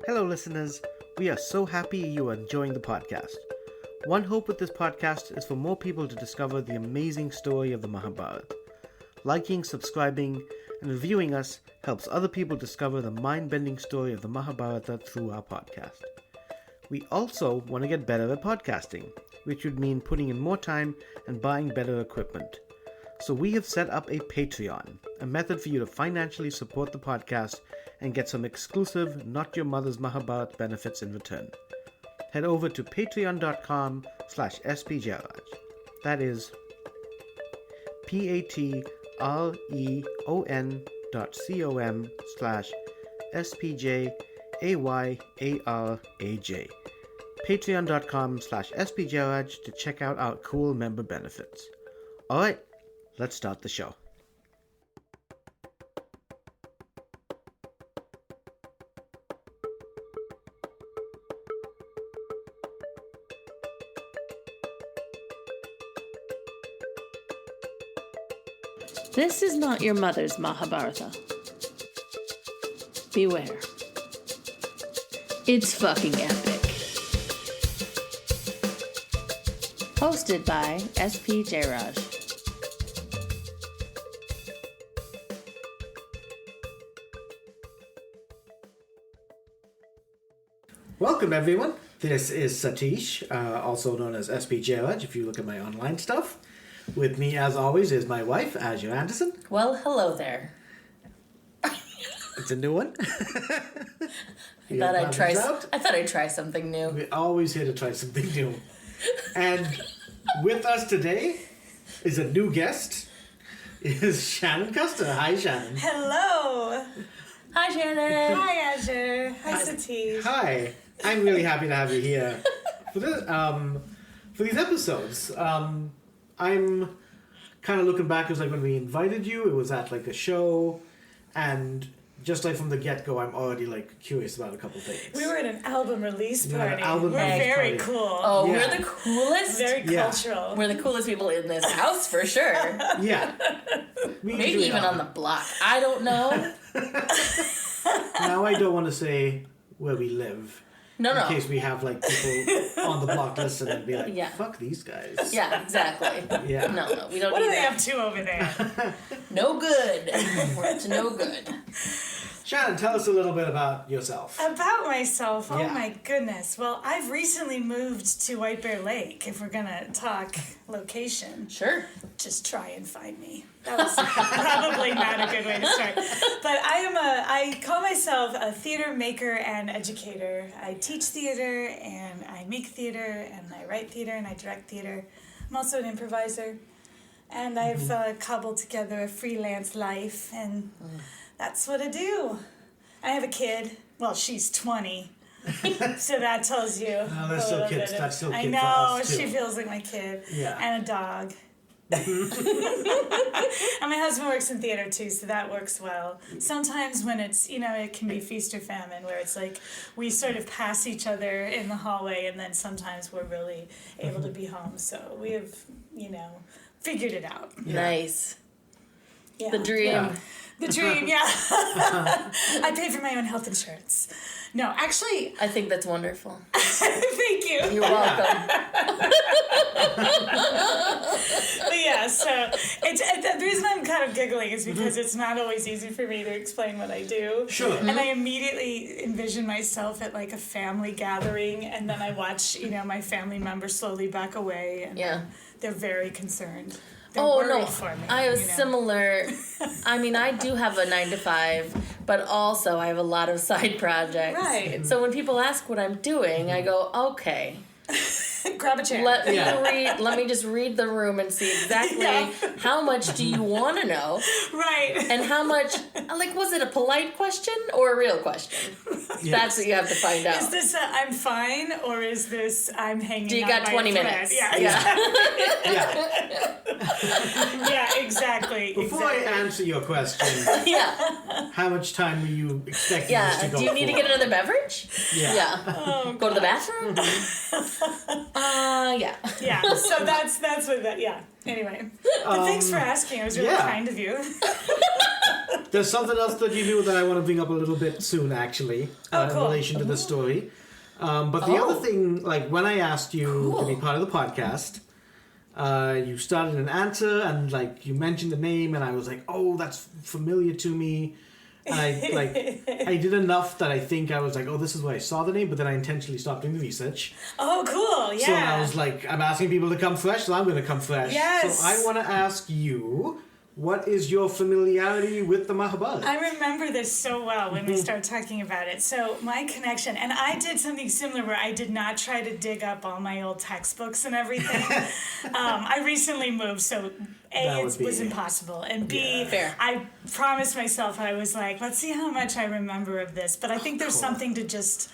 Hello, listeners. We are so happy you are enjoying the podcast. One hope with this podcast is for more people to discover the amazing story of the Mahabharata. Liking, subscribing, and reviewing us helps other people discover the mind-bending story of the Mahabharata through our podcast. We also want to get better at podcasting, which would mean putting in more time and buying better equipment. So we have set up a Patreon, a method for you to financially support the podcast and get some exclusive Not Your Mother's Mahabharata benefits in return. Head over to patreon.com/spjairaj. That is patreon.com/spjayraj. Patreon.com/spjairaj to check out our cool member benefits. Alright, let's start the show. This is not your mother's Mahabharata. Beware. It's fucking epic. Hosted by SP Jairaj. Welcome, everyone. This is Satish, also known as SP Jairaj if you look at my online stuff. With me, as always, is my wife, Azure Anderson. Well, hello there. It's a new one. I thought I'd try something new. We're always here to try something new. And with us today is a new guest, is Shanan Custer. Hi, Shannan. Hello. Hi, Shannan. Hi, Azure. Hi, Satish. Hi. I'm really happy to have you here for this, for these episodes. I'm kind of looking back, it was like when we invited you, it was at like a show, and just like from the get-go, I'm already like curious about a couple things. We were at an album release party. We're very cool. Oh, Yeah. we're the coolest. Very Yeah. cultural. We're the coolest people in this house for sure. Yeah. Maybe even on the block. I don't know. Now I don't want to say where we live. No. In case we have like people on the block listen and be like, Yeah. fuck these guys. Yeah, exactly. Yeah. No, we don't What need are they that. up to over there? No good. We're up to no good. Shannan, tell us a little bit about yourself. About myself, oh Yeah. my goodness. Well, I've recently moved to White Bear Lake, if we're going to talk location. Sure. Just try and find me. That was probably not a good way to start. But I call myself a theater maker and educator. I teach theater, and I make theater, and I write theater, and I direct theater. I'm also an improviser. And I've cobbled together a freelance life, and that's what I do. I have a kid. Well, she's 20. So that tells you. No, that's still kids. That's still I kids know, for us, too. she feels like my kid. Yeah. And a dog. And my husband works in theater too, so that works well. Sometimes when it's, it can be feast or famine, where it's like we sort of pass each other in the hallway, and then sometimes we're really able to be home. So we have, figured it out. Yeah. Nice. Yeah. The dream. Yeah. The dream, yeah. I pay for my own health insurance. No, actually, I think that's wonderful. thank you. You're welcome. But yeah, so the reason I'm kind of giggling is because it's not always easy for me to explain what I do. Sure. And I immediately envision myself at like a family gathering, and then I watch, my family members slowly back away, and Yeah. they're very concerned. They're Oh, worried no. for me. I have similar. I mean, I do have a 9-to-5, but also I have a lot of side projects. Right. So when people ask what I'm doing, I go, okay. Grab a chair. Let me just read the room and see exactly how much do you want to know, Right. and how much. Like, was it a polite question or a real question? Yes. That's what you have to find out. Is this I'm fine, or is this I'm hanging Do you on got by 20 a thread? minutes? Yeah, Yeah. yeah, exactly. Before I answer your question, Yeah. how much time were you expecting this to Yeah. go Do you need to for? get another beverage? Yeah. Oh, Go to the bathroom? Yeah. yeah, so that's what that, yeah. Anyway, but thanks for asking. It was really yeah. kind of you. There's something else that you do that I want to bring up a little bit soon, actually, cool. in relation to the story. But the other thing, like when I asked you to be part of the podcast, you started an answer and like you mentioned the name, and I was like, oh, that's familiar to me. And I did enough that I think I was like, oh, this is where I saw the name, but then I intentionally stopped doing the research. Oh, cool, yeah. So I was like, I'm asking people to come fresh, so I'm going to come fresh. Yes. So I want to ask you, what is your familiarity with the Mahabharata? I remember this so well when we started talking about it. So my connection, and I did something similar where I did not try to dig up all my old textbooks and everything. I recently moved, so A, it was impossible, and B, Fair. I promised myself, I was like, let's see how much I remember of this. But I think there's something to just...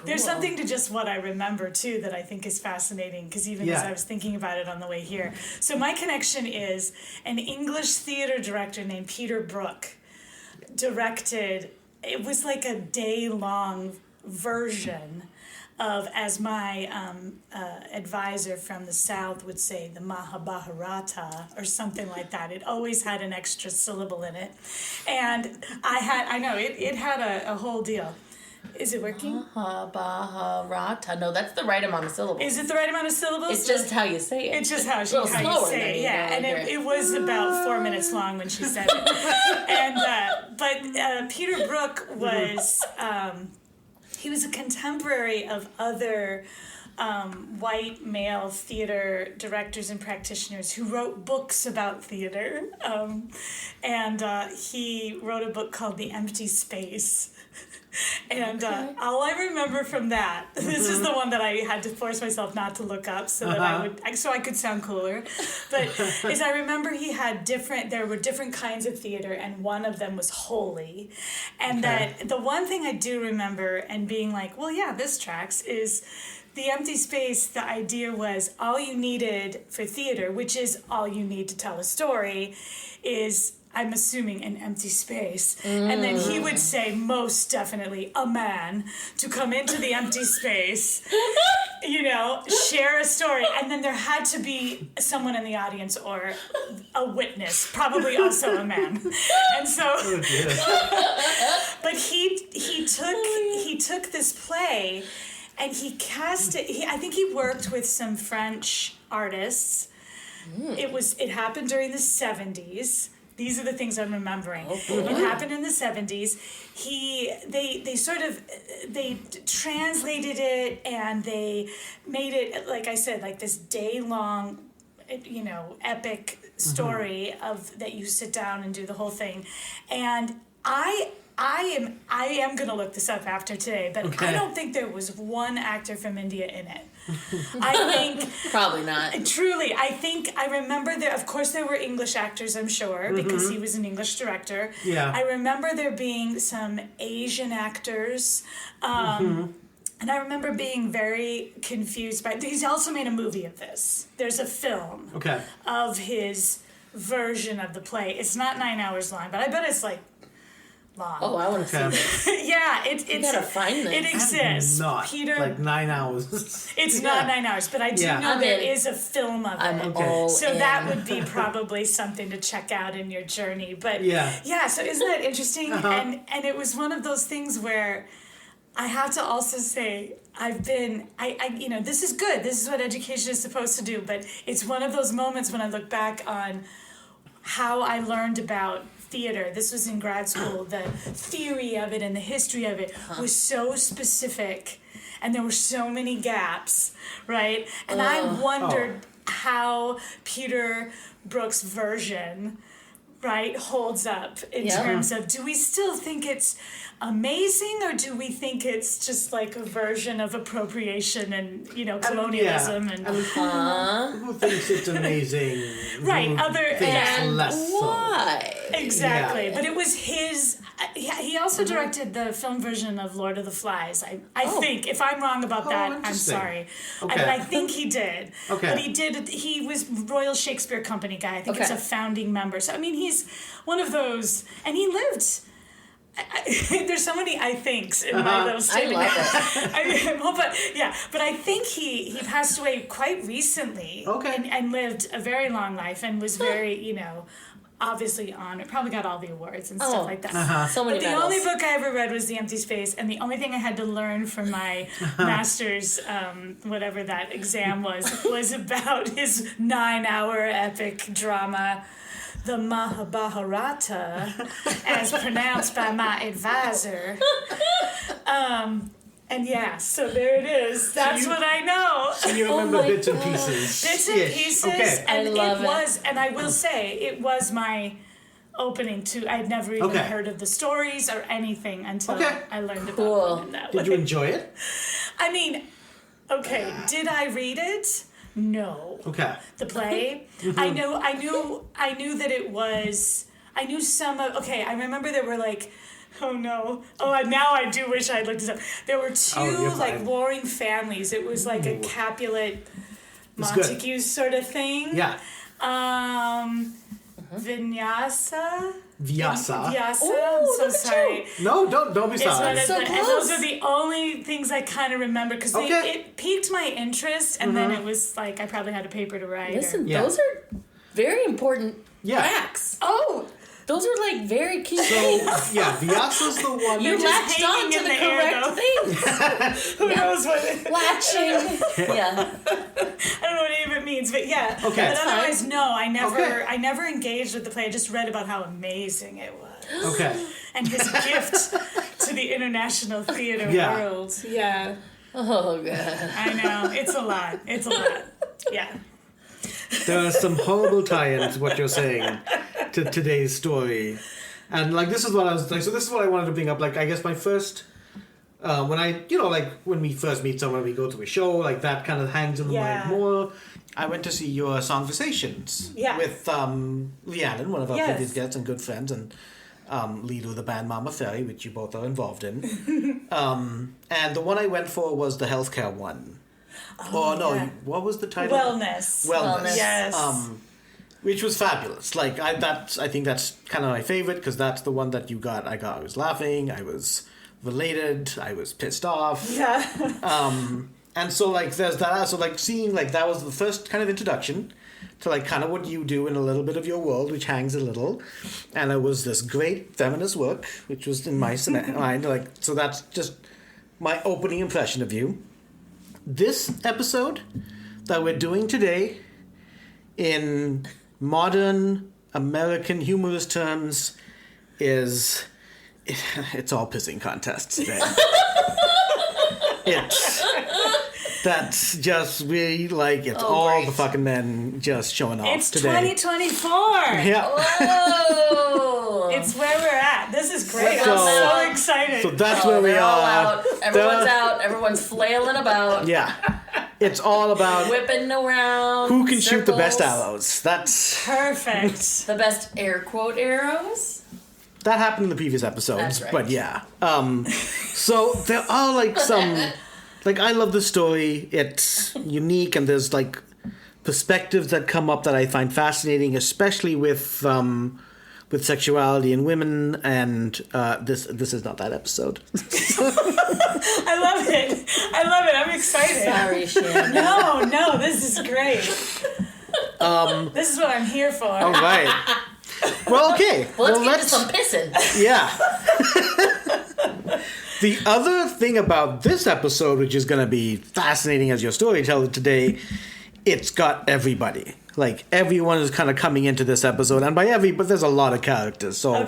There's something to just what I remember, too, that I think is fascinating, because even as I was thinking about it on the way here. So my connection is an English theater director named Peter Brook directed, it was like a day-long version of, as my advisor from the South would say, the Mahabharata, or something like that. It always had an extra syllable in it. And it had a whole deal. Is it working? Mahabharata. No, that's the right amount of syllables. Is it the right amount of syllables? It's just how you say it. It's just how you say it. Yeah, and it was about 4 minutes long when she said it. And but Peter Brook was he was a contemporary of other white male theater directors and practitioners who wrote books about theater. And he wrote a book called The Empty Space. And all I remember from that, this is the one that I had to force myself not to look up so that I could sound cooler. But is I remember he had there were different kinds of theater, and one of them was holy. And that the one thing I do remember and being like, well, yeah, this tracks, is The Empty Space. The idea was all you needed for theater, which is all you need to tell a story, is, I'm assuming, an empty space. And then he would say, most definitely, a man to come into the empty space, share a story. And then there had to be someone in the audience or a witness, probably also a man. And so, but he took this play and he cast it. I think he worked with some French artists. It happened during the 70s. These are the things I'm remembering. It happened in the 70s. They translated it and they made it, like I said, like this day-long, epic story of that you sit down and do the whole thing. And I am going to look this up after today, but I don't think there was one actor from India in it. I think... Probably not. Truly, I remember there, of course there were English actors, I'm sure, because he was an English director. Yeah. I remember there being some Asian actors, and I remember being very confused by... He's also made a movie of this. There's a film of his version of the play. It's not 9 hours long, but I bet it's like long. Oh, I want to see this. Yeah, it's... You gotta find this. It exists. Not Peter, like 9 hours. It's not 9 hours, but I do know there is a film of it. So that would be probably something to check out in your journey. But so isn't that interesting? And it was one of those things where I have to also say, this is good. This is what education is supposed to do. But it's one of those moments when I look back on how I learned about theater. This was in grad school. The theory of it and the history of it was so specific, and there were so many gaps, right? And I wondered how Peter Brook's version, right, holds up in terms of, do we still think it's amazing, or do we think it's just like a version of appropriation and colonialism and who thinks it's amazing? Right, Why? Exactly, but it was his. He also directed the film version of Lord of the Flies. I think, if I'm wrong about that, I'm sorry. But I think he did. But he did. He was Royal Shakespeare Company guy. I think he's a founding member. So I mean, he's one of those, and he lived. There's so many I thinks in my little statement. I love it. But I think he passed away quite recently. And lived a very long life and was very obviously honored. Probably got all the awards and stuff like that. So many But the medals. only book I ever read was The Empty Space, and the only thing I had to learn for my master's, whatever that exam was about his 9-hour epic drama, the Mahabharata, as pronounced by my advisor. And yeah, so there it is. That's what I know. So you remember bits and pieces. Bits and pieces. Okay. And I love it was, and I will say, it was my opening to, I'd never even heard of the stories or anything until I learned about them in that way. Did you enjoy it? I mean, okay, did I read it? No. Okay. The play? I knew that it was, I knew some of, I remember there were like, oh no. Oh, and now I do wish I had looked this up. There were two warring families. It was like a Capulet Montague sort of thing. Yeah. Vyasa. Vyasa. I'm so sorry. No, don't be sorry. So and those are the only things I kind of remember because it piqued my interest, and then it was like I probably had a paper to write. Listen, those are very important facts. Oh. Those are like very key So, things. yeah, Vyasa's the one. You latched on to the correct things. Who knows what? Latching. Yeah. I don't know what any of it means, but yeah. Okay. But otherwise, no, I never engaged with the play. I just read about how amazing it was. Okay. And his gift to the international theater world. Yeah. Oh, God. I know. It's a lot. Yeah. There are some horrible tie-ins to what you're saying to today's story. And, like, this is what I was like, so this is what I wanted to bring up. Like, I guess my first, when we first meet someone, we go to a show, like, that kind of hangs in the mind more. I went to see your Songversations with Rhiannon, one of our previous guests and good friends, and leader of the band Mama Fairy, which you both are involved in. And the one I went for was the healthcare one. What was the title? Wellness. Yes. Which was fabulous. Like I think that's kind of my favorite because that's the one that you got. I was laughing. I was related. I was pissed off. Yeah. And so like there's that. So like seeing like that was the first kind of introduction to like kind of what you do in a little bit of your world, which hangs a little. And it was this great feminist work, which was in my mind. Like so that's just my opening impression of you. This episode that we're doing today, in modern American humorous terms, it's all pissing contests today. That's just really like it's all the fucking men just showing off it's today. It's 2024. Yeah. Whoa. It's where we're at. This is great. So- I'm so excited. So that's where we They're all are. out. Everyone's out. Everyone's flailing about. Yeah. It's all about Whipping around. who can shoot the best circles. arrows. That's Perfect. The best air quote arrows. that happened in the previous episodes, That's right. but yeah. So there are like some, like I love the story. It's unique and there's like perspectives that come up that I find fascinating, especially with sexuality in women. And this is not that episode. I love it. I'm excited. Sorry, Shannon. No, this is great. This is what I'm here for. All right. Well, okay. Well, let's get to some pissing. Yeah. The other thing about this episode, which is going to be fascinating as your storyteller today, it's got everybody. Like, everyone is kind of coming into this episode, and but there's a lot of characters, so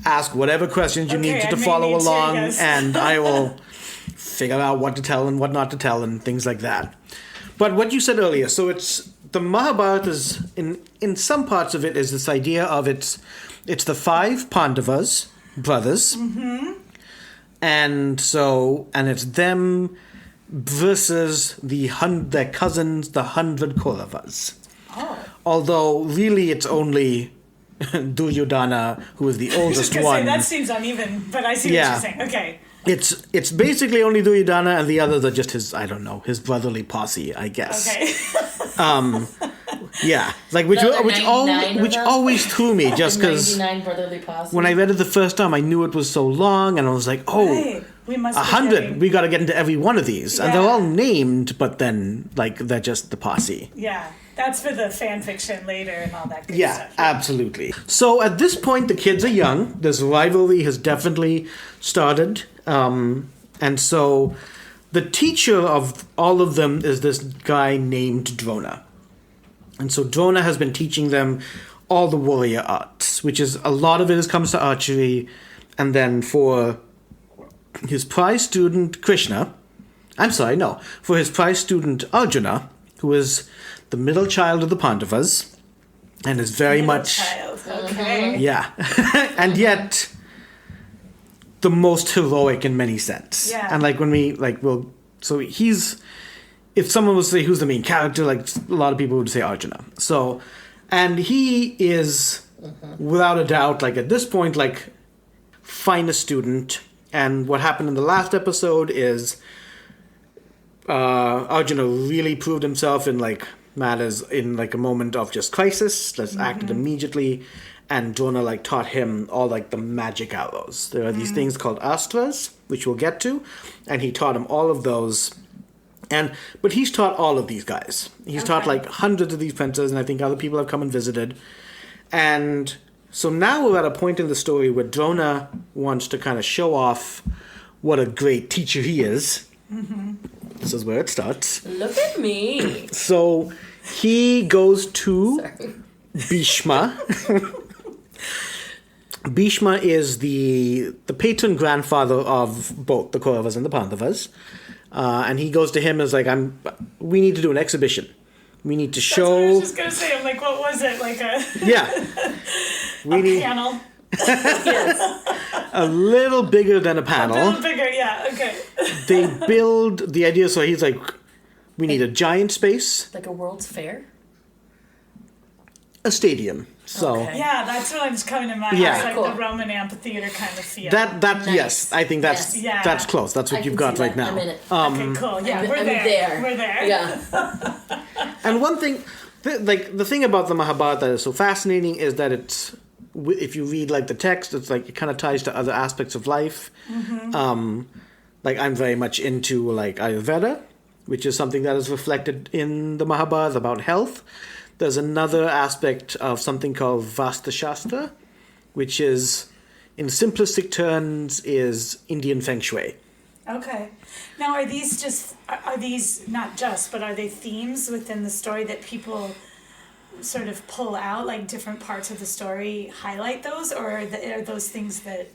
ask whatever questions you need to follow along, and I will figure out what to tell and what not to tell and things like that. But what you said earlier, so it's the Mahabharata is in some parts of it is this idea of it's the 5 Pandavas, brothers, and it's them versus their cousins, the 100 Kauravas. Oh. Although really it's only Duryodhana who is the oldest one. Say, that seems uneven, but I see what you're saying. Okay. It's basically only Duryodhana, and the others are just his brotherly posse, I guess. Okay. Yeah, like which always threw me just because 99 brotherly posse. when I read it the first time, I knew it was so long, and I was like, we must 100. We got to get into every one of these, and they're all named, but then like they're just the posse. Yeah. That's for the fan fiction later and all that good Yeah, stuff. absolutely. So at this point, the kids are young. This rivalry has definitely started. And so the teacher of all of them is this guy named Drona. And so Drona has been teaching them all the warrior arts, which is a lot of it comes to archery. And then for his prize student for his prize student Arjuna, who is the middle child of the Pandavas, and is very much Child. Okay. yeah, and yet the most heroic in many sense. Yeah. And like when we so he's, if someone would say who's the main character, like a lot of people would say Arjuna. So, and he is without a doubt, like at this point, like finest student. And what happened in the last episode is Arjuna really proved himself in like matters in like a moment of just crisis. That's acted immediately, and Drona like taught him all like the magic arrows. There are these things called astras, which we'll get to, and he taught him all of those. But he's taught all of these guys. He's taught like hundreds of these princes, and I think other people have come and visited. And so now we're at a point in the story where Drona wants to kind of show off what a great teacher he is. This is where it starts. Look at me. So he goes to Sorry. Bhishma. Bhishma is the patron grandfather of both the Kauravas and the Pandavas. And he goes to him and is like, we need to do an exhibition. We need to That's what I show... was just going to say. I'm like, what was it? Like a, Yeah. panel? A little bigger than a panel. A little bigger, yeah, okay. They build the idea, so he's like, we need a giant space, Like a World's Fair? a stadium. So Okay. Yeah, that's what was coming to mind. Yeah. It's like Cool. the Roman amphitheater kind of feel. that Nice. yes, I think that's Yes. Yeah. that's close. That's what I you've can got see right that. now. I'm in it. Okay, cool. Yeah, I'm we're there. We're there. Yeah. And one thing, the thing about the Mahabharata that is so fascinating is that it's, if you read like the text, it's like it kind of ties to other aspects of life. Like I'm very much into like Ayurveda, which is something that is reflected in the Mahabharata about health. There's another aspect of something called Vasta Shastra, which is, in simplistic terms, is Indian Feng Shui. Okay. Now, are these not just, but are they themes within the story that people sort of pull out, like different parts of the story highlight those, or are those things that,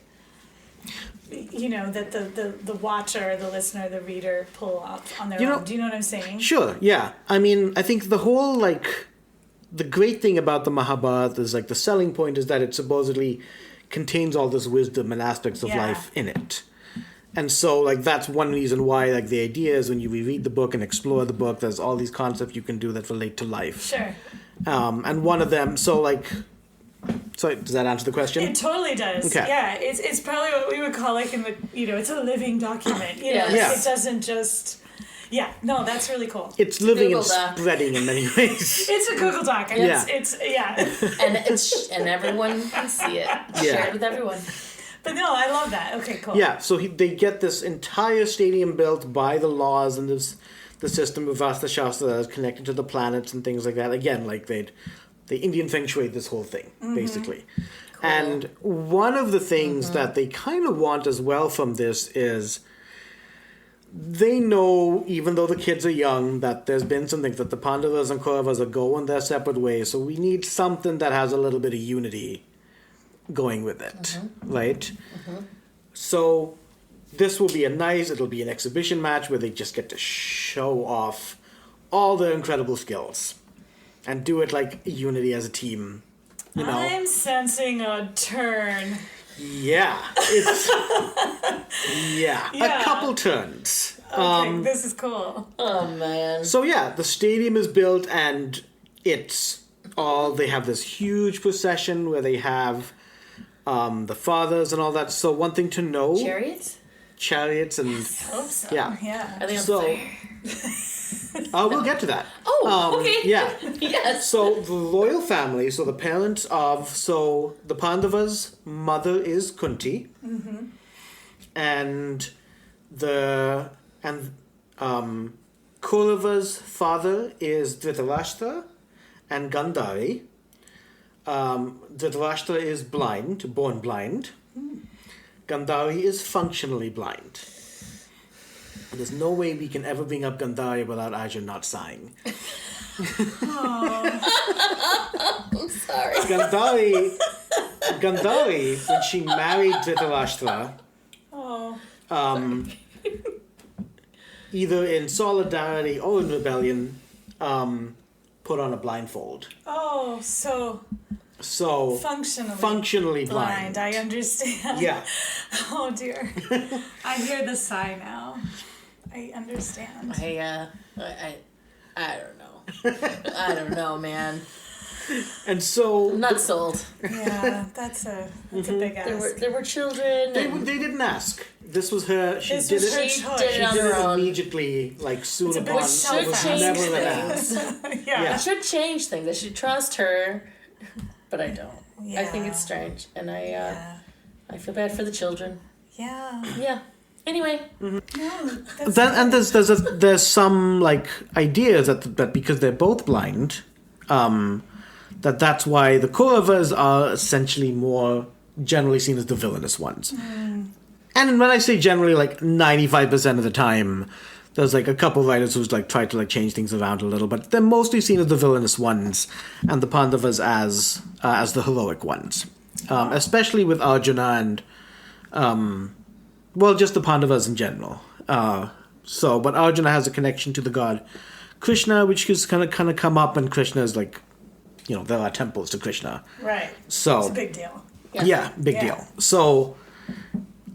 that the watcher, the listener, the reader pull up on their own? Do you know what I'm saying? Sure, yeah. I mean, I think the whole, like, the great thing about the Mahabharata is, like, the selling point is that it supposedly contains all this wisdom and aspects of life in it. And so, like, that's one reason why, like, the idea is when you reread the book and explore the book, there's all these concepts you can do that relate to life. Sure. And one of them, so, like, sorry, does that answer the question? It totally does. Okay. Yeah, it's probably what we would call, like, in the, it's a living document. Yes. Yeah. It doesn't just... Yeah, no, that's really cool. It's living Google and Doc. spreading in many ways. It's a Google Doc, and Yeah. it's And everyone can see it. Yeah. Share it with everyone. But no, I love that. Okay, cool. Yeah, so they get this entire stadium built by the laws and the system of Vasta Shastra that is connected to the planets and things like that. Again, like they Indian Feng Shui this whole thing, basically. Cool. And one of the things that they kind of want as well from this is they know, even though the kids are young, that there's been some things that the Pandavas and Kauravas are going their separate ways. So we need something that has a little bit of unity going with it, right? So this will be it'll be an exhibition match where they just get to show off all their incredible skills and do it like unity as a team, I'm sensing a turn. Yeah, it's a couple turns. Okay, this is cool. Oh man. So yeah, the stadium is built and they have this huge procession where they have the fathers and all that. So one thing to know, chariots and I hope so. Yeah. Are they on So fire? we'll get to that. Oh, okay. Yeah. Yes. So the royal family, so the parents of, the Pandavas' mother is Kunti, and Kaurava's father is Dhritarashtra, and Gandhari. Dhritarashtra is blind, born blind. Gandhari is functionally blind. There's no way we can ever bring up Gandhari without Azure not sighing. I'm sorry. Gandhari, when she married Dhritarashtra, either in solidarity or in rebellion, put on a blindfold. Oh, so functionally blind. I understand. Yeah. Oh dear. I hear the sigh now. I understand. I don't know. I don't know, man. And so I'm not sold. Yeah, that's a big ask. There were children. they didn't ask. This was her. She This did was it. her She choice. did it She on did her it own. immediately, like soon It's a big upon. self-ask. It was Should never change an things. ask. Yeah. I should change things. I should trust her, but I don't. Yeah. I think it's strange, and Yeah. I feel bad for the children. Yeah. Yeah. Anyway, No, that's Then and there's some like ideas that because they're both blind, that's why the Kauravas are essentially more generally seen as the villainous ones. And when I say generally, like 95% of the time, there's like a couple writers who's like tried to like change things around a little, but they're mostly seen as the villainous ones, and the Pandavas as the heroic ones, especially with Arjuna and just the Pandavas in general. But Arjuna has a connection to the god Krishna, which is kind of come up, and Krishna is like, there are temples to Krishna. right. So It's a big deal. yeah, big Yeah. deal. So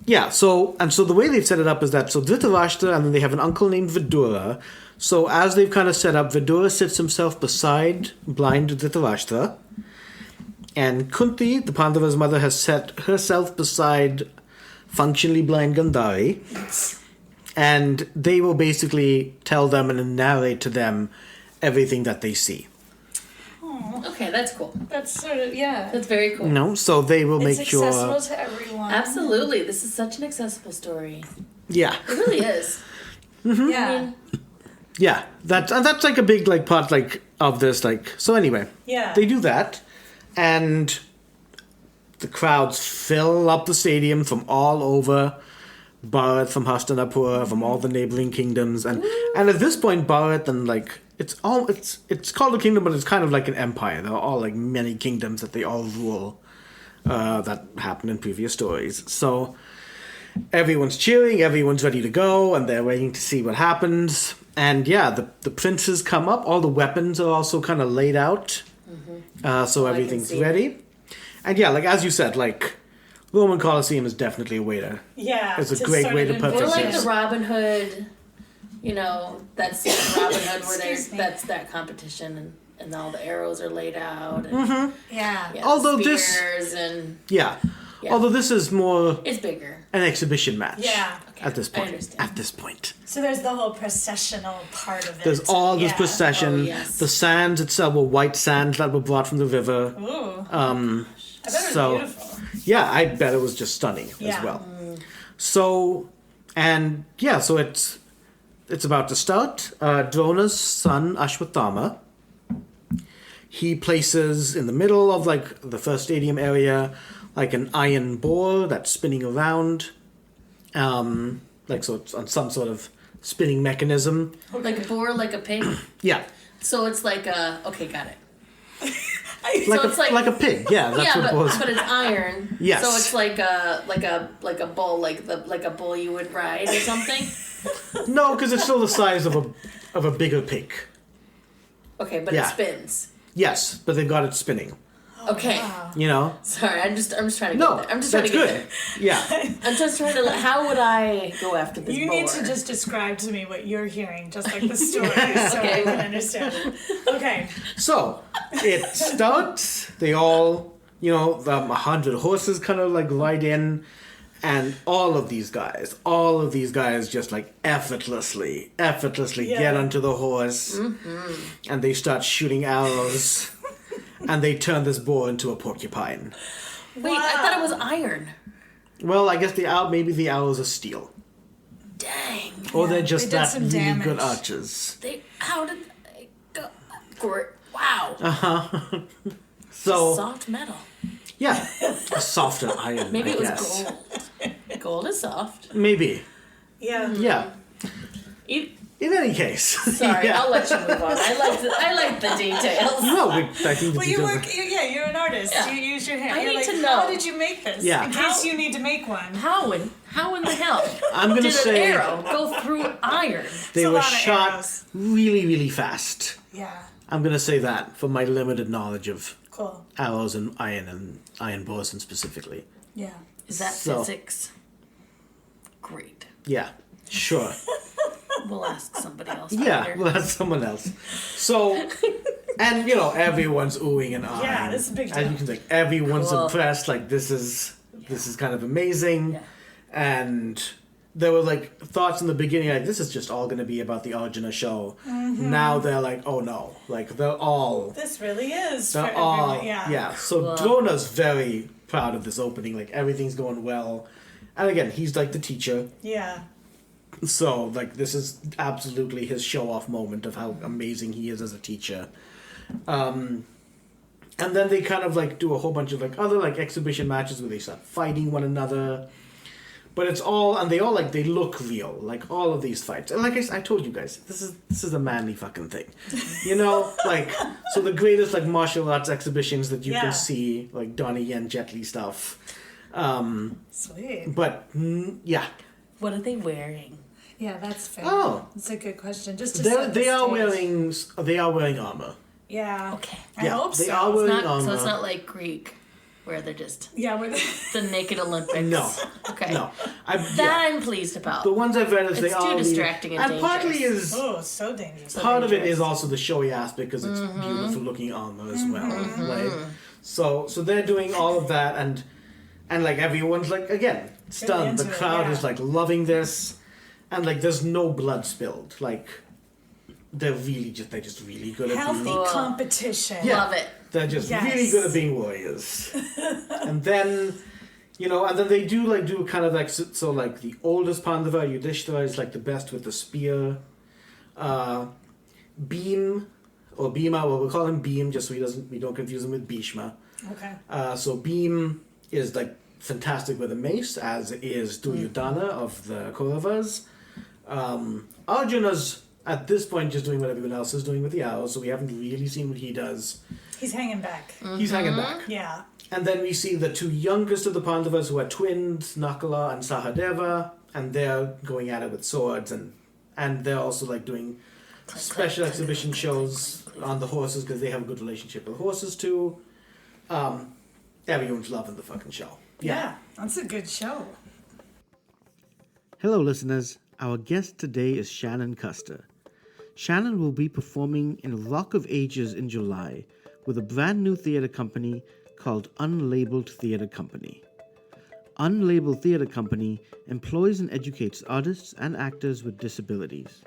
the way they've set it up is that Dhritarashtra, and then they have an uncle named Vidura. So as they've kind of set up, Vidura sits himself beside blind Dhritarashtra, and Kunti, the Pandava's mother, has set herself beside functionally blind Gandhari, and they will basically tell them and narrate to them everything that they see. okay, that's cool. That's sort of, yeah. That's very cool. So they will It's make sure. accessible to everyone. Absolutely, this is such an accessible story. Yeah. It really is. Yeah. Yeah, that's like a big like part like of this like. So anyway, Yeah. they do that, and the crowds fill up the stadium from all over Bharat, from Hastinapur, from all the neighboring kingdoms, and at this point Bharat and like it's called a kingdom, but it's kind of like an empire. There are all like many kingdoms that they all rule. That happened in previous stories. So everyone's cheering, everyone's ready to go, and they're waiting to see what happens. And yeah, the princes come up. All the weapons are also kind of laid out, so everything's see ready. And yeah, like as you said, like Roman Colosseum is definitely a way to. Yeah. It's a to great sort way of to put Or this like in. the Robin Hood, that scene in Robin Hood where Excuse me. that's that competition and all the arrows are laid out. And, Yeah. yeah, Although spears and Yeah. Yeah. Although this is more it's bigger. an exhibition match. Yeah. Okay, At this I point. understand. At this point. So there's the whole processional part of it. There's all this Yeah. procession. Oh, yes. The sands itself were white sands that were brought from the river. Ooh. Um, I bet it was so- beautiful. Yeah, I bet it was just stunning Yeah. as well. So it's about to start. Drona's son, Ashwatthama, he places in the middle of like the first stadium area like an iron boar that's spinning around. So it's on some sort of spinning mechanism. Like a boar, like a pig. Yeah. So it's like okay, got it. Like, So it's like- like a pig, yeah. That's Yeah, what boars. but it's iron. Yes. So it's like a bull, like a bull you would ride or something. No, because it's still the size of a bigger pig. Okay, but Yeah. it spins. Yes, but they've got it spinning. Okay. Wow. You know? Sorry, I'm just trying to get No, there. I'm just that's trying to good. get Yeah. there. I'm just trying to. How would I go after this You boar? need to just describe to me what you're hearing, just like the story, so I can understand it. Okay. So it starts. They all, 100 horses kind of like ride in, and all of these guys just like effortlessly Yeah. get onto the horse, and they start shooting arrows, and they turn this boar into a porcupine. Wait, I thought it was iron. Well, I guess maybe the arrows are steel, Dang. or Yeah, they're just they did that some really damage. good archers. How did they go? For Wow. So Soft metal. yeah, a softer iron. Maybe I it was guess. gold. Gold is soft. Maybe. Yeah. Yeah. You, In any case. sorry, yeah. I'll let you move on. I like the details. No, I think the Well, you details work. You're an artist. Yeah. You use your hand. I You're need like, to know. how did you make this? Yeah. In How- case you need to make one. How in the hell I'm gonna did say an arrow go through iron? they It's a were lot of shot arrows. really, really fast. Yeah. I'm gonna say that from my limited knowledge of Cool. arrows and iron boson specifically. Yeah. Is that So- physics? Great. Yeah, sure. We'll ask somebody else. Yeah, later. well, that's someone else. So, and everyone's oohing and ahhing. Yeah, this is a big As deal. you can see, everyone's Cool. impressed. Like this is kind of amazing. Yeah. And there were like thoughts in the beginning, like this is just all going to be about the Arjuna show. Now they're like, oh no, like they're all. This really is for They're all, everyone. Yeah. So Wow. Drona's very proud of this opening. Like everything's going well, and again, he's like the teacher. Yeah. So like this is absolutely his show off moment of how amazing he is as a teacher. And then they kind of like do a whole bunch of like other like exhibition matches where they start fighting one another. But it's all, and they all like, they look real, like all of these fights. And like I told you guys, this is a manly fucking thing. Like, so the greatest like martial arts exhibitions that you Yeah. can see, like Donnie Yen Jet Li stuff. Sweet. But yeah, What are they wearing? Yeah, that's fair. Oh. That's a good question. Just to set the they are stage. wearing armor. Yeah. Okay. I Yeah, hope they so. are It's wearing not, so armor. it's not like Greek, where they're just Yeah, we're the naked Olympics. No. Okay. No, That I'm pleased about. the ones I've read is It's they too are distracting and partly dangerous. is Oh, so dangerous. part of it dangerous. is also the showy aspect because it's beautiful looking armor as well, right? So they're doing all of that and like everyone's like again stunned. The into it, crowd yeah. is like loving this, and like there's no blood spilled. Like they're just really good at Healthy being. competition. Yeah. Love it. They're just Yes. really good at being warriors. And then, and then they do kind of like, so like the oldest Pandava, Yudhishthira, is like the best with the spear. Bheem, or Bhima, well, we'll call him Bheem just so we don't confuse him with Bhishma. Okay. So Bheem is like fantastic with a mace, as is Duryhodana of the Kauravas. Arjuna's at this point just doing what everyone else is doing with the arrows, so we haven't really seen what he does. He's hanging back. He's hanging back. Yeah. And then we see the two youngest of the Pandavas who are twins, Nakula and Sahadeva, and they're going at it with swords, and they're also like doing special exhibition shows on the horses because they have a good relationship with horses too. Everyone's loving the fucking show. Yeah. That's a good show. Hello, listeners. Our guest today is Shanan Custer. Shannan will be performing in Rock of Ages in July with a brand new theatre company called Unlabeled Theatre Company. Unlabeled Theatre Company employs and educates artists and actors with disabilities.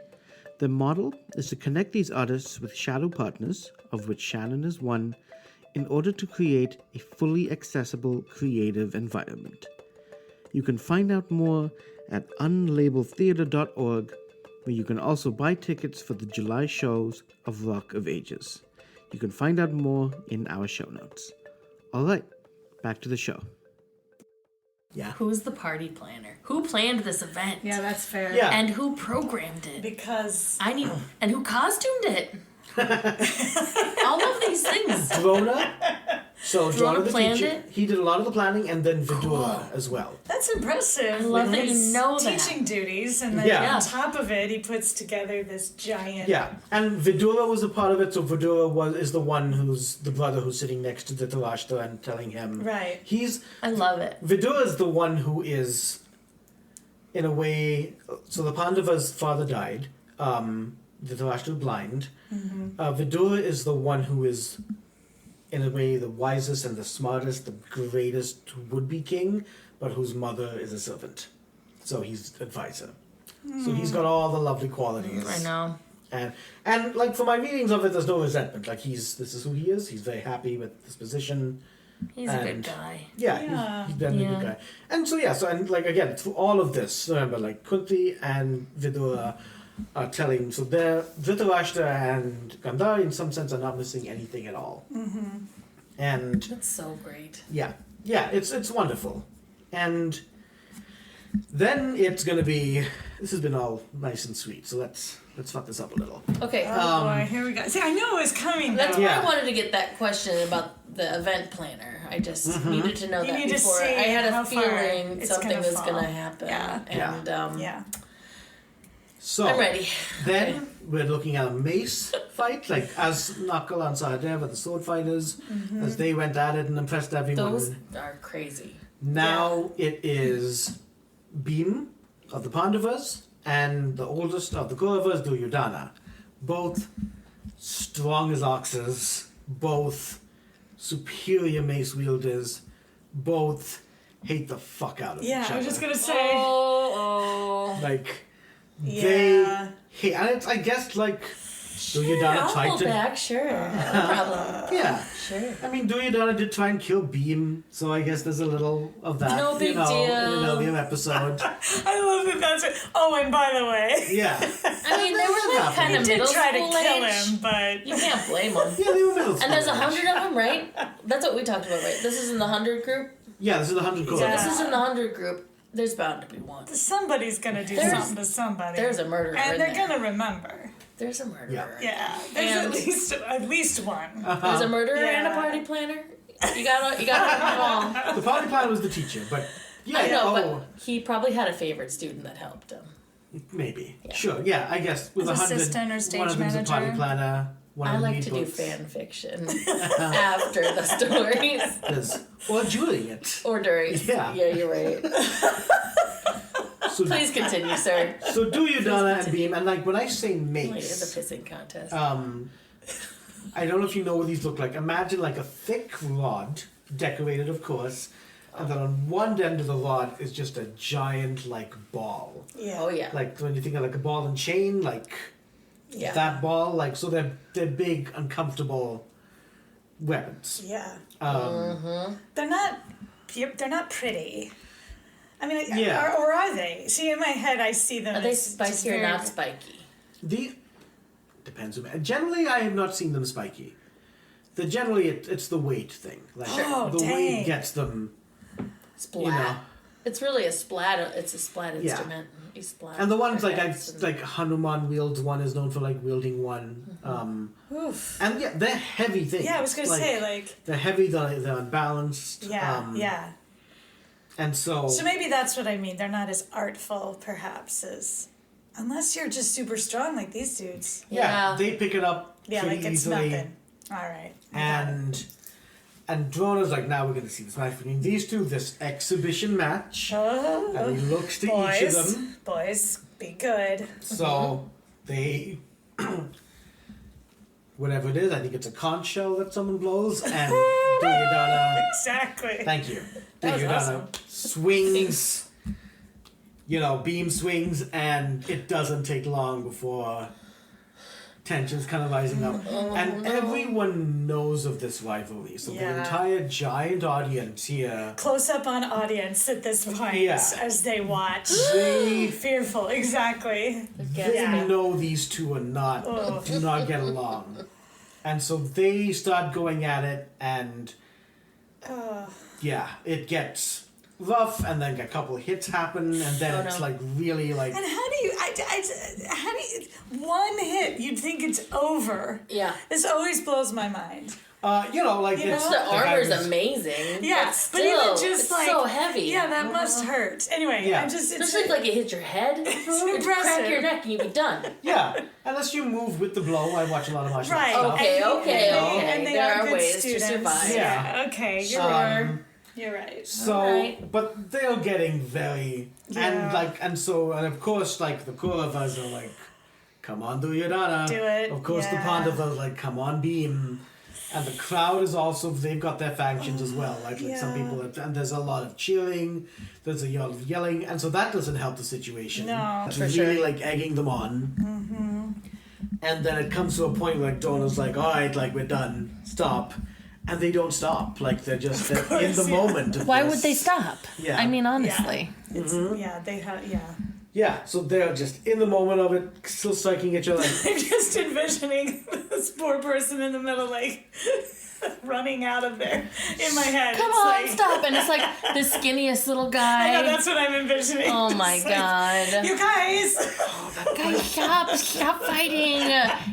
Their model is to connect these artists with shadow partners, of which Shannan is one, in order to create a fully accessible creative environment. You can find out more at unlabeledtheatre.org, where you can also buy tickets for the July shows of Rock of Ages. You can find out more in our show notes. All right, back to the show. Yeah. Who's the party planner? Who planned this event? Yeah, that's fair. Yeah. And who programmed it? Because And who costumed it? All of these things. Drona. So Drona Drona the planned teacher, it? he did a lot of the planning, and then Vidura as well. that's impressive. I love that you know that. teaching duties, and then Yeah. on top of it, he puts together this giant. Yeah, and Vidura was a part of it. So Vidura is the one who's the brother who's sitting next to Dhritarashtra and telling him. Right. I love it. Vidura is the one who is, in a way, so the Pandava's father died. Dhritarashtra blind. Vidura is the one who is, in a way, the wisest and the smartest, the greatest would-be king, but whose mother is a servant. So he's advisor. So he's got all the lovely qualities. I know. And like for my readings of it, there's no resentment. Like this is who he is. He's very happy with this position. He's a good And- guy. Yeah. He's been a Yeah. good guy. And so and like again, through all of this, remember like Kunti and Vidura are telling, so Dhritarashtra and Gandhar in some sense are not missing anything at all. Mm-hmm. And that's so great. Yeah, it's wonderful. And then it's going to be, this has been all nice and sweet, so let's fuck this up a little. Okay. Oh boy, here we go. See, I knew it was coming. That's though. why I wanted to get that question about the event planner. I just needed to know You that need to before. see I had a how far feeling it's something gonna was fall. going to happen. Yeah. And Yeah. So I'm ready. Then we're looking at a mace fight, like as Nakul and Sahadev are the sword fighters, as they went at it and impressed everyone. Those are crazy. Now it is Bheem of the Pandavas and the oldest of the Kauravas, Duryhodana. Both strong as oxes, both superior mace wielders, both hate the fuck out of each other. I was just gonna say. Like, Yeah. they hate, and it's, I guess, like, Duryhodana I'll tried hold to... back, sure. No problem. Yeah. Sure. I mean, Duryhodana did try and kill Bheem, so I guess there's a little of that, No big in an deal. earlier episode. I love that that's it. Oh, and by the way, Yeah. I mean, they were like kind he of did middle try to school kill age. him, but You can't blame them. Yeah, they were middle school. And there's age. 100 of them, right? That's what we talked about, right? This is in the 100 group. Yeah, this is the 100 Kauravas. So Yeah. this is in the 100 group. There's bound to be one. somebody's gonna do There's- something to somebody. There's a murderer and in they're there. gonna remember. There's a murderer. Yeah. Yeah, there's And- at least one. There's a murderer and a Yeah. party planner. You gotta have them all. The party planner was the teacher, but... Yeah, I know, oh, but he probably had a favorite student that helped him. maybe. Yeah. Sure, yeah, I guess with As 100, assistant or stage one of them's a party manager. planner, one I of them like lead to do books. fan fiction after the stories Or during it. or during. Yeah. You're right. So, Please continue, sir. so Duryhodana and continue. Bheem, and like when I say Wait, it's a mace, pissing contest. I don't know if you know what these look like. Imagine like a thick rod, decorated of course, and then on one end of the rod is just a giant like ball. Yeah. Oh yeah. Like when you think of like a ball and chain, like Yeah. that ball, like so they're big, uncomfortable weapons. Yeah. Um, They're not pretty. I mean, Yeah. or are they? See, in my head, I see them Are they as just spicy or very- not spiky? The depends. Generally, I have not seen them spiky. Generally it's the weight thing. Like Oh, the dang. weight gets them. Splat. You know. It's really a splat. It's a splat Yeah. instrument. You splat. And the ones your like heads and- like Hanuman wields one is known for like wielding one. Oof. And yeah, they're heavy things. Yeah, I was gonna say like. they're heavy. They're unbalanced. Yeah. Yeah. And so So maybe that's what I mean. They're not as artful, perhaps, as unless you're just super strong like these dudes. yeah, they pick it up Yeah, pretty like it's easily. nothing. All right. I got it. And Drona's like, now we're going to see this match between these two, this exhibition match. And he looks to each of them. Boys, be good. So they, whatever it is, I think it's a conch shell that someone blows, and Duryhodana, Exactly. thank you, That was Duryhodana awesome. swings, Bheem swings, and it doesn't take long before tension's kind of rising up. And everyone knows of this rivalry, so the Yeah. entire giant audience here, Close up on audience at this point Yeah. as they watch. they Fearful, exactly. They Yeah. know these two are not do not get along, and so they start going at it, and yeah, it gets rough, and then a couple of hits happen, and then it's like really like And how do you, one hit, you'd think it's over. Yeah. This always blows my mind. like it's The armor's guy was- amazing. Yeah, but but still, even just it's like so heavy. Yeah, that must hurt. Anyway, Yeah. it's Especially if like it hits your head. It'd crack impressive. your neck and you'd be done. Yeah, unless you move with the blow. I watch a lot of martial arts Right. stuff. Okay, okay. And they There are are good ways to students. survive. Yeah. Okay, you're right. So, Alright. but they're getting very Yeah. and of course like the Kauravas are like, come on, Duryhodana. Do it, Of course, the yeah. Pandavas are like, come on, Bheem. And the crowd is also, they've got their factions as well. Like some Yeah. people, and there's a lot of cheering, there's a lot of yelling, and so that doesn't help the situation. No. It's For really sure. like egging them on. And then it comes to a point where like Drona's like, all right, like we're done, stop. And they don't stop. Like they're just in the moment. Of Why this. would they stop? Yeah. I mean, honestly. It's, Mm-hmm. Yeah, they have. Yeah. Yeah, so they're just in the moment of it, still striking each other. I'm just envisioning this poor person in the middle, like, running out of there in my head. Come It's on, like, stop. And it's like the skinniest little guy. I know, that's what I'm envisioning. Oh Just my like, God. you guys! Guys, stop fighting.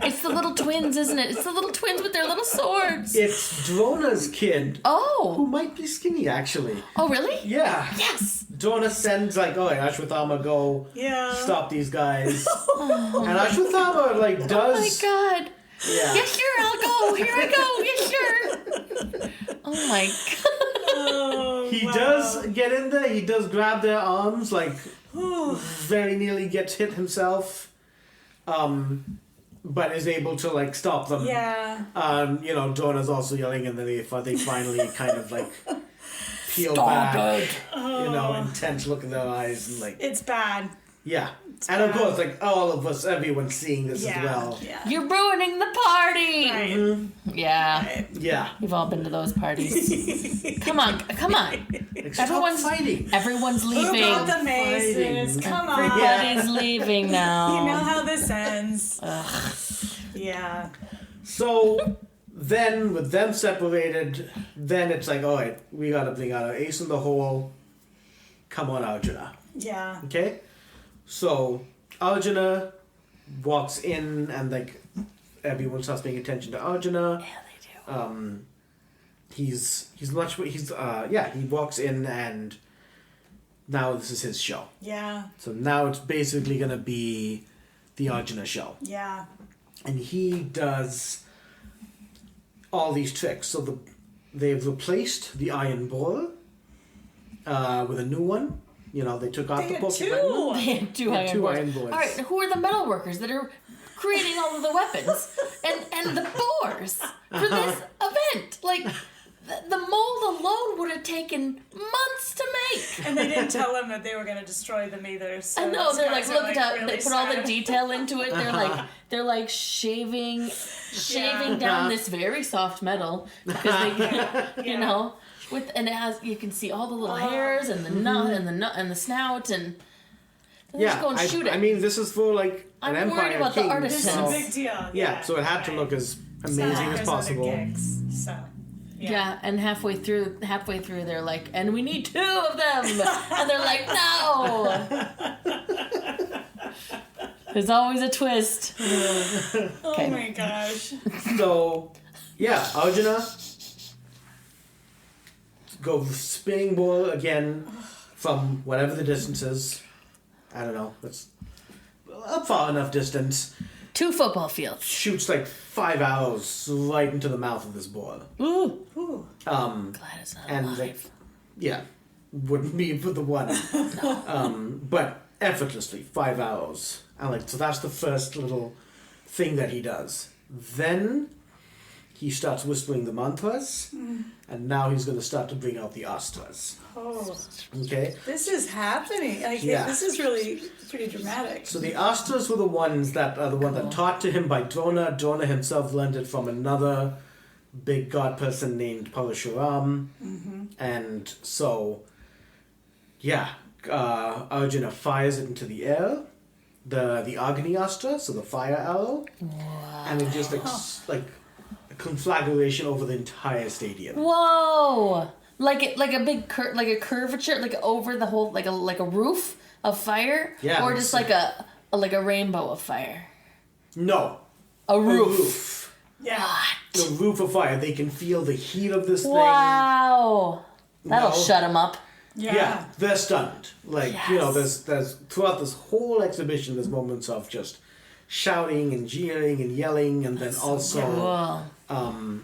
It's the little twins, isn't it? It's the little twins with their little swords. It's Drona's kid, who Oh. might be skinny, actually. Oh, really? Yeah. Yes. Drona sends, like, oh, Ashwathama, go Yeah. stop these guys. And Ashwathama, like, Oh does... my God. Yeah. Yeah, sure, I'll go. Here I go. Yeah, sure. Oh my God. Oh, He wow. does get in there, he does grab their arms, like, Ooh. very nearly gets hit himself. But is able to, like, stop them. Yeah. You know, Drona's also yelling, and then they finally kind of, like, peel Stop back. it. You know, intense look in their eyes, and, like, It's bad. yeah. And of course, like, all of us, everyone's seeing this Yeah. as well. Yeah. You're ruining the party. Right. Yeah. Right. Yeah. We've all been to those parties. Come on. Like, stop Everyone's fighting. Everyone's Who leaving. got the maces? Fighting. Come on. Everybody's leaving now. You know how this ends. Yeah. So then, with them separated, then it's like, all right, we gotta bring out our ace in the hole. Come on, Arjuna. Yeah. Okay? So, Arjuna walks in, and, like, everyone starts paying attention to Arjuna. Yeah, they do. He walks in, and now this is his show. Yeah. So now it's basically gonna be the Arjuna show. Yeah. And he does all these tricks. So they've replaced the iron ball with a new one. You know, they took off They the had porcupine. two. They had two Yeah, iron two boards. iron boards. All right, who are the metal workers that are creating all of the weapons and the boars for this event? Like, the mold alone would have taken months to make. And they didn't tell him that they were going to destroy them either. So I know, they're like, these guys are, look at really they put all the sad. detail into it. They're like shaving Yeah. down this very soft metal because they, you Yeah. know, and it has, you can see all the little hairs and the nut and the snout and they're just going shoot it. I mean, this is for, like, an I'm empire worried about the king. artisans. This is So, a big deal. yeah, so it had to right. look as It's not amazing like as there's other possible. gigs, so. Yeah, and halfway through, they're like, and we need 2 of them, and they're like, no. There's always a twist. Oh Okay. my gosh. So, yeah, Arjuna go spinning ball again from whatever the distance is. I don't know. That's a far enough distance. 2 football fields. Shoots like 5 arrows right into the mouth of this ball. Ooh. Ooh. Glad it's not And alive. like, yeah, wouldn't be for the one. But effortlessly, 5 arrows. And like, so that's the first little thing that he does. Then he starts whispering the mantras, and now he's going to start to bring out the astras. Oh. Okay? This is happening. Like, Yeah. this is really pretty dramatic. So the astras were the ones that are the one that taught to him by Drona. Drona himself learned it from another big god person named Parashuram. And so, yeah, Arjuna fires it into the air. The Agni Astra, so the fire arrow. Wow. And it just like a conflagration over the entire stadium. Whoa! Like a big like a curvature, like over the whole, like a roof of fire, Yeah, or just like a rainbow of fire. No. A A roof. roof. Yeah. The roof of fire. They can feel the heat of this Wow! That'll No. shut them up. thing. Yeah, they're stunned. Like, you know, Yes. there's throughout this whole exhibition, there's moments of just shouting and jeering and yelling, and then also, Cool.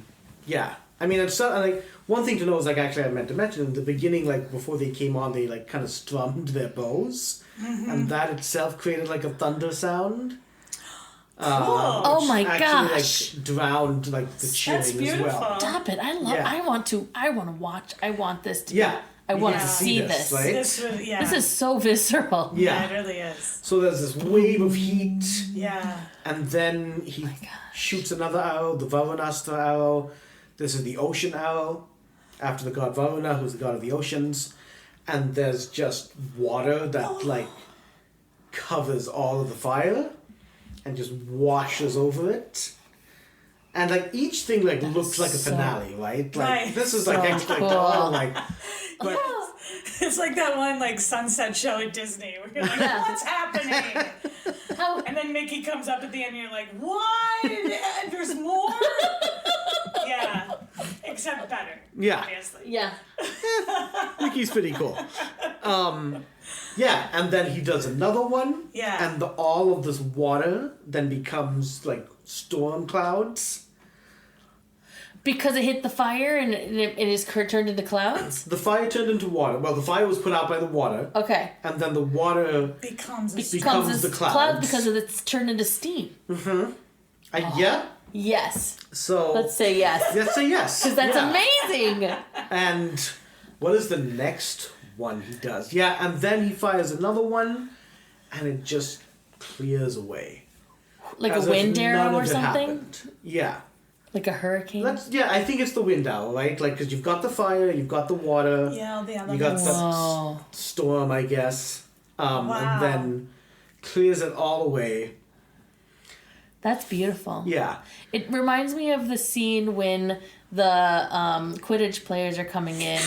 yeah. I mean, it's like one thing to know is like actually I meant to mention in the beginning, like before they came on, they like kind of strummed their bows, and that itself created like a thunder sound. Oh my actually, gosh! like drowned like the cheering That's as beautiful. well. Stop it! I love. Yeah. I want to watch. I want this to. Yeah, I you want get to to see this. right? This really, yeah. This is so visceral. Yeah. It really is. So there's this wave of heat, Yeah. and then he shoots another arrow, the Varunastra arrow. This is the ocean arrow, after the god Varuna, who's the god of the oceans. And there's just water that like covers all of the fire and just washes over it. And like each thing like looks like a finale, right? Like Right. this is like So extra cool. like but It's like that one like sunset show at Disney where you're like, what's happening? How, And then Mickey comes up at the end and you're like, what? There's more? Yeah. Except better. Yeah. Obviously. yeah. Mickey's pretty cool. Yeah, and then he does another one. Yeah. And all of this water then becomes like storm clouds. Because it hit the fire and it is turned into clouds? The fire turned into water. Well, the fire was put out by the water. Okay. And then the water Becomes a becomes the clouds. Because it's turned into steam. Yeah. Yes. So Let's say yes. let's say yes. Because that's Yeah. amazing. And what is the next one he does? Yeah, and then he fires another one, and it just clears away. Like As a if wind none arrow of or it something? happened. Yeah. Like a hurricane? I think it's the wind arrow, right? Like, because you've got the fire, you've got the water, Yeah, the you got elements. the Whoa. storm, I guess. Wow. And then clears it all away. That's beautiful. Yeah. It reminds me of the scene when the Quidditch players are coming in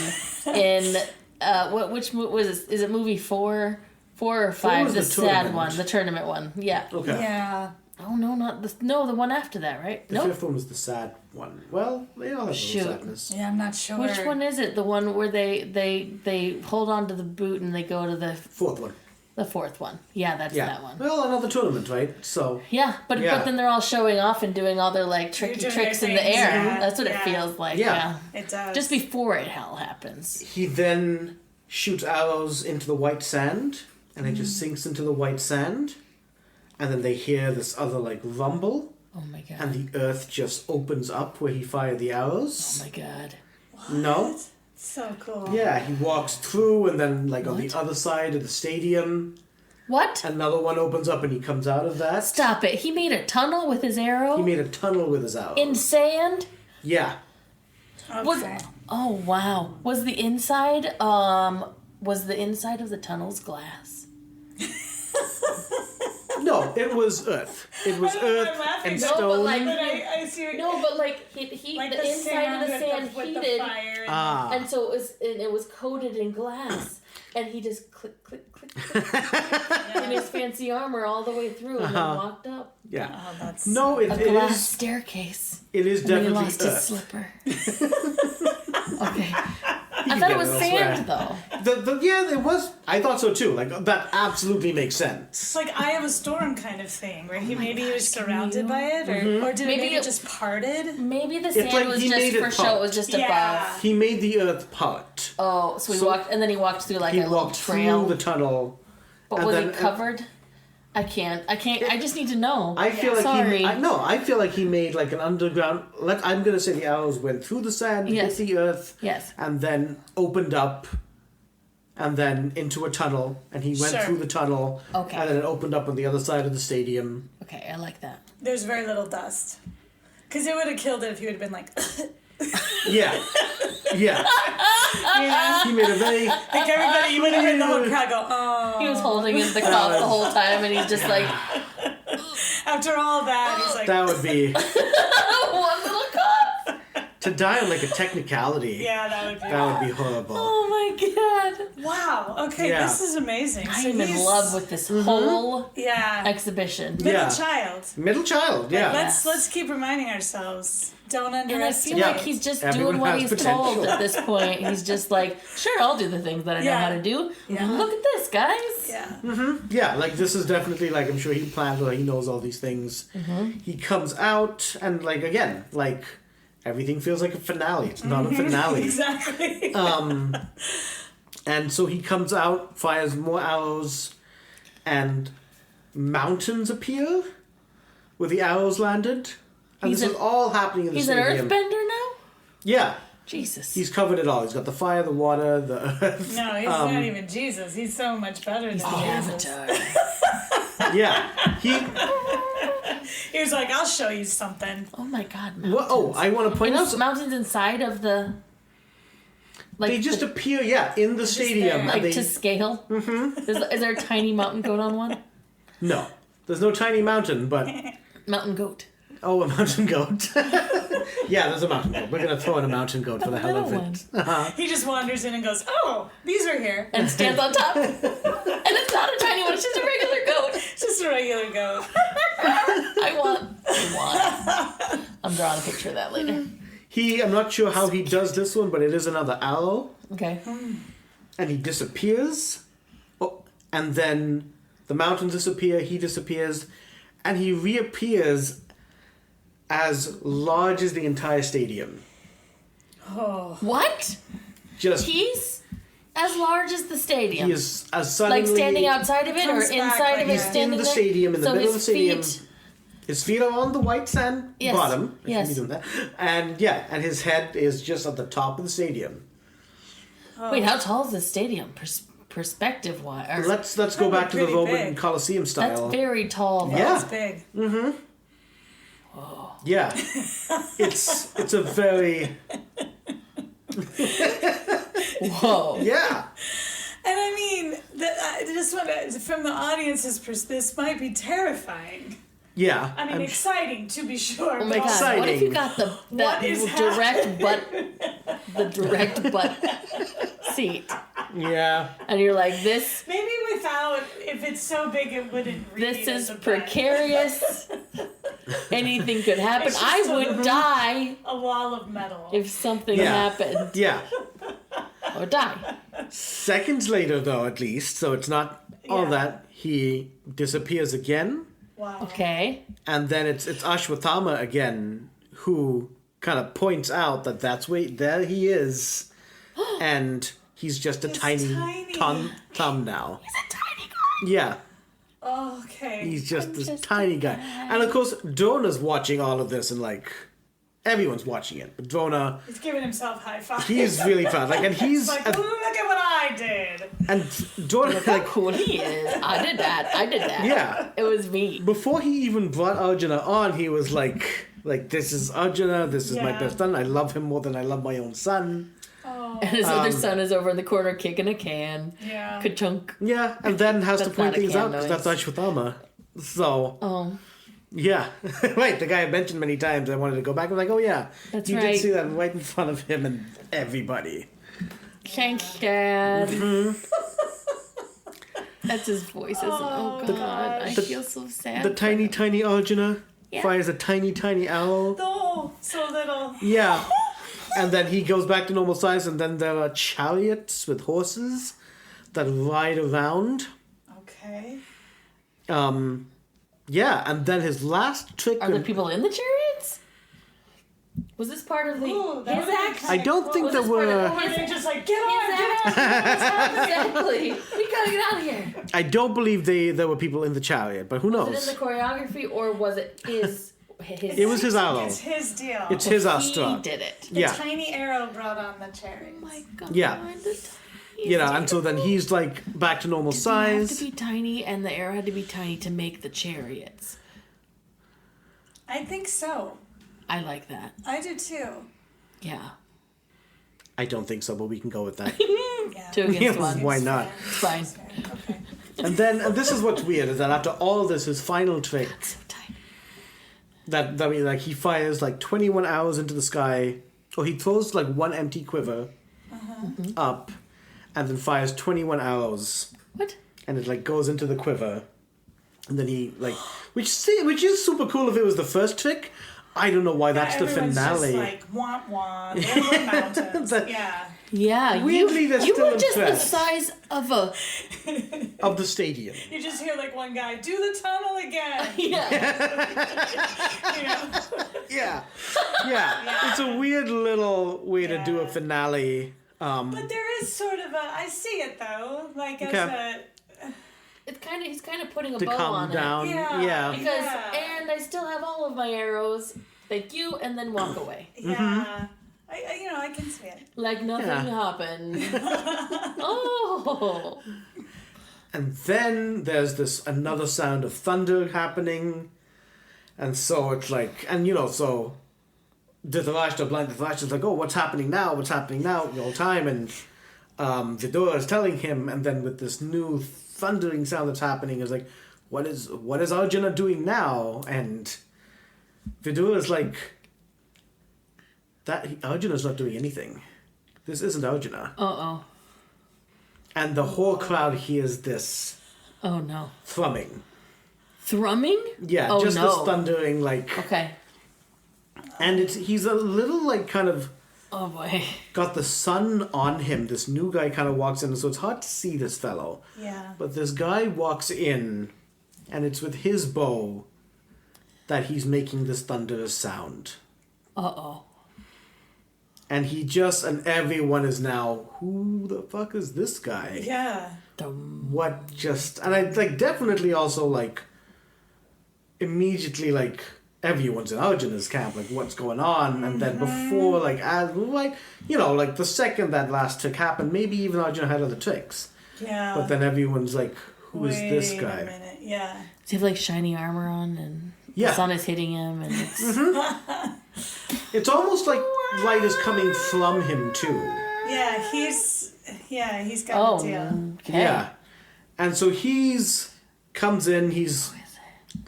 which was it? Is it movie 4 or 5? was The the sad tournament. one, the tournament one. Yeah. Okay. Yeah. Oh no, not the one after that, right? The Nope. fifth one was the sad one. Well, they all have Shoot. little sadness. Yeah, I'm not sure. Which one is it? The one where they hold on to the boot and they go to the Fourth one. fourth one. Yeah, that's Yeah. that one. Well, another tournament, right? So. Yeah, but Yeah. then they're all showing off and doing all their like tricky doing tricks their in the things, air. yeah, That's what it yeah. feels like. Yeah. Yeah. It does. Just before it hell happens. He then shoots arrows into the white sand, and it just sinks into the white sand. And then they hear this other, like, rumble, Oh my god. and the earth just opens up where he fired the Oh arrows. my god. No? So cool. Yeah, he walks through, and then, like, on the other side of the stadium, What? another one opens up, and he comes out of that. Stop it. He made a tunnel with his arrow He made a tunnel with his arrows. in sand? Yeah. Okay. Was Oh wow. Was the inside of the tunnels glass? No, it was earth. It was I don't know, earth I'm laughing. and No, but, stone. like- But I see what No, but like he like the inside of the sand with the heated fire. Ah. and so it was coated in glass and he just click click click, click in his fancy armor all the way through and then walked up Yeah. Oh, that's No, a it glass is. staircase. It is And then he definitely lost his earth. slipper. Okay. You I can thought get it was elsewhere. sand though. Yeah, it was. I thought so too. Like that absolutely makes sense. It's like Eye of a Storm kind of thing, where he maybe he was surrounded you- by it, or did Maybe maybe it- it just parted? Maybe the sand like was he just made it for show. It was just Yeah. above. He made the earth part. Oh, so he walked, and then he walked through like He a little walked trail. through the tunnel. But and was then- it covered? I can't. I just need to know. I feel like Sorry. I feel like he made like an underground. I'm gonna say the arrows went through the sand, Yes. hit the earth, Yes. and then opened up, and then into a tunnel, and he went Sure. through the tunnel, Okay. and then it opened up on the other side of the stadium. Okay, I like that. There's very little dust, because it would have killed it if he would have been like, Yeah, yeah. yeah. He made a very Like everybody, you would have heard the whole crowd go, oh. He was holding in the cup the whole time, and he's just like, After all that, he's like, that would be one little cup. to die on like a technicality. yeah, that would be. That would be horrible. Oh my god. Wow. Okay, Yeah. this is amazing. I So am in he's- love with this whole Yeah. exhibition. Middle Yeah. child. Middle child, yeah. Let's keep reminding ourselves. Don't And I underestimate. feel Yeah. like he's just Everyone doing what has he's potential. told at this point. He's just like, sure, I'll do the things that I know Yeah. how to do. Yeah. Look at this, guys. Yeah. Yeah, like this is definitely like I'm sure he planned or he knows all these things. He comes out and like again, like everything feels like a finale. It's not a finale. Exactly. And so he comes out, fires more arrows, and mountains appear where the arrows landed. And He's this is all happening in the He's an stadium. earthbender now? Yeah. Jesus. He's covered it all. He's got the fire, the water, the earth. No, he's not even Jesus. He's so much better than the Jesus. Avatar. Yeah. He was like, I'll show you something. Oh my god, Well, oh, I want to point out mountains inside of the... Like, they just the, appear, yeah, in the stadium. there. and like they, to scale? Mm-hmm. Is there a tiny mountain goat on one? No. There's no tiny mountain, but... Mountain goat. Oh, a mountain goat. Yeah, there's a mountain goat. We're going to throw in a mountain goat for the hell of it. He just wanders in and goes, oh, these are here. And stands on top. And it's not a tiny one, it's just a regular goat. It's just a regular goat. I want. I'm drawing a picture of that later. I'm not sure how he does this one, but it is another owl. Okay. And he disappears. Oh, and then the mountains disappear, he disappears, and he reappears as large as the entire stadium. Oh. What? Just He's as large as the stadium. he is as suddenly like standing outside of it or comes back inside like of it, that. standing in the there? stadium, in the So middle of the his stadium. feet- His feet are on the white sand Yes, bottom. I yes. shouldn't be doing that. And yeah, and his head is just at the top of the stadium. Wait, how tall is this stadium? Perspective wise. Let's go back to the pretty Roman big. Colosseum That's style. very tall. Though. Yeah. It's big. Yeah, it's a very Whoa. yeah. And I mean, I just want to, from the audience's perspective, this might be terrifying. Yeah. I mean, I'm- exciting to be sure. Oh my but god! also- What if you got that What is the direct butt seat, yeah. and you're like, this Maybe without, if it's so big, it wouldn't read this as is a bed. precarious. Anything could happen. It's just I a would little- die A wall of metal. if something Yeah. happened. Yeah. Or die. Seconds later, though, at least, so it's not all Yeah. that, he disappears again, Wow. Okay. and then it's Ashwatthama again who kind of points out that there he is, and he's just a tiny thumb now. He's a tiny guy. Yeah, Oh, okay. he's just I'm this just tiny a guy. guy. And of course, Drona's watching all of this, and like, everyone's watching it. But Drona, He's giving himself high five. he's really proud. Like, and he's, It's like, look at what I did. and Drona, How like, cool he is. I did that. yeah. It was me. Before he even brought Arjuna on, he was like, this is Arjuna, this is my Yeah. best son, I love him more than I love my own son. Oh, And his other son is over in the corner kicking a can. yeah. Ka-chunk. Yeah, and then has to That's point not a things can out, because that's Ashwatthama. So, Oh, yeah. Right, the guy I mentioned many times, I wanted to go back, I'm like, oh yeah, That's you right. did see that right in front of him and everybody. thanks, Dad. Mm-hmm. That's his voice, isn't it? Oh, God. I feel so sad. The tiny Arjuna Yeah. fires a tiny owl. Oh, so little. Yeah. And then he goes back to normal size, and then there are chariots with horses that ride around. Okay. Yeah, and then his last trick. Are there people in the chariots? Was this part of the Ooh, that his would've been act? I don't think Was there this part were. of Or his they just like, get on, His get on. exactly. We gotta get out of here. I don't believe there were people in the chariot, but who Was it in knows? the choreography or was it his? It was his arrow. It's his deal. It's his He astra. did it. the Yeah, tiny arrow brought on the chariot. Oh my God. Yeah. you know, and so then he's like back to normal It had size. to be tiny, and the arrow had to be tiny to make the chariots. I think so. I like that. I do too. Yeah. I don't think so, but we can go with that. Yeah. 2 against Yeah, 1. why not? It's fine. Okay. And this is what's weird is that after all this, his final trick So tiny. that I mean, like he fires like 21 arrows into the sky, or he throws like one empty quiver up, and then fires 21 arrows, What? and it like goes into the quiver, and then he like, which is super cool if it was the first trick. I don't know why that's the Everyone's finale. Just like womp womp. There were mountains. That- Yeah. Yeah, Weirdly, they're you still were just impressed. the size of a Of the stadium. You just hear like one guy do the tunnel again. yeah. You know. Yeah. Yeah. It's a weird little way to do a Yeah. finale. But there is sort of a. I see it though. Like as Okay. It's kind of he's kind of putting a To bow calm on down. Yeah. Yeah. it because Yeah. and I still have all of my arrows. Thank you, and then walk away a. Yeah. I can see it. like nothing Yeah. happened. Oh, And then there's another sound of thunder happening. And so it's like, and you know, so Dhritarashtra's like, oh, what's happening now? What's happening now? The whole time. And Vidura is telling him, and then with this new thundering sound that's happening, is like, what is Arjuna doing now? And Vidura's like, that Arjuna's not doing anything. This isn't Arjuna. Uh-oh. And the whole crowd hears this Oh, no. thrumming. Thrumming? Yeah, oh, just no. this thundering, like... Okay. And he's a little, like, kind of... Oh, boy. Got the sun on him. This new guy kind of walks in, so it's hard to see this fellow. Yeah. But this guy walks in, and it's with his bow that he's making this thunderous sound. Uh-oh. And and everyone is now, who the fuck is this guy? Yeah. What just, and I, like, definitely also, like, immediately, like, everyone's in Arjuna's camp, like, what's going on? And then before, like, you know, like, the second that last trick happened, maybe even Arjuna had other tricks. Yeah. But then everyone's like, who is this Wait guy? a minute. Yeah. Does he have, like, shiny armor on and Yeah. the sun is hitting him and it's... It's almost like light is coming from him, too. Yeah, he's got a deal. Okay. Yeah. And so comes in,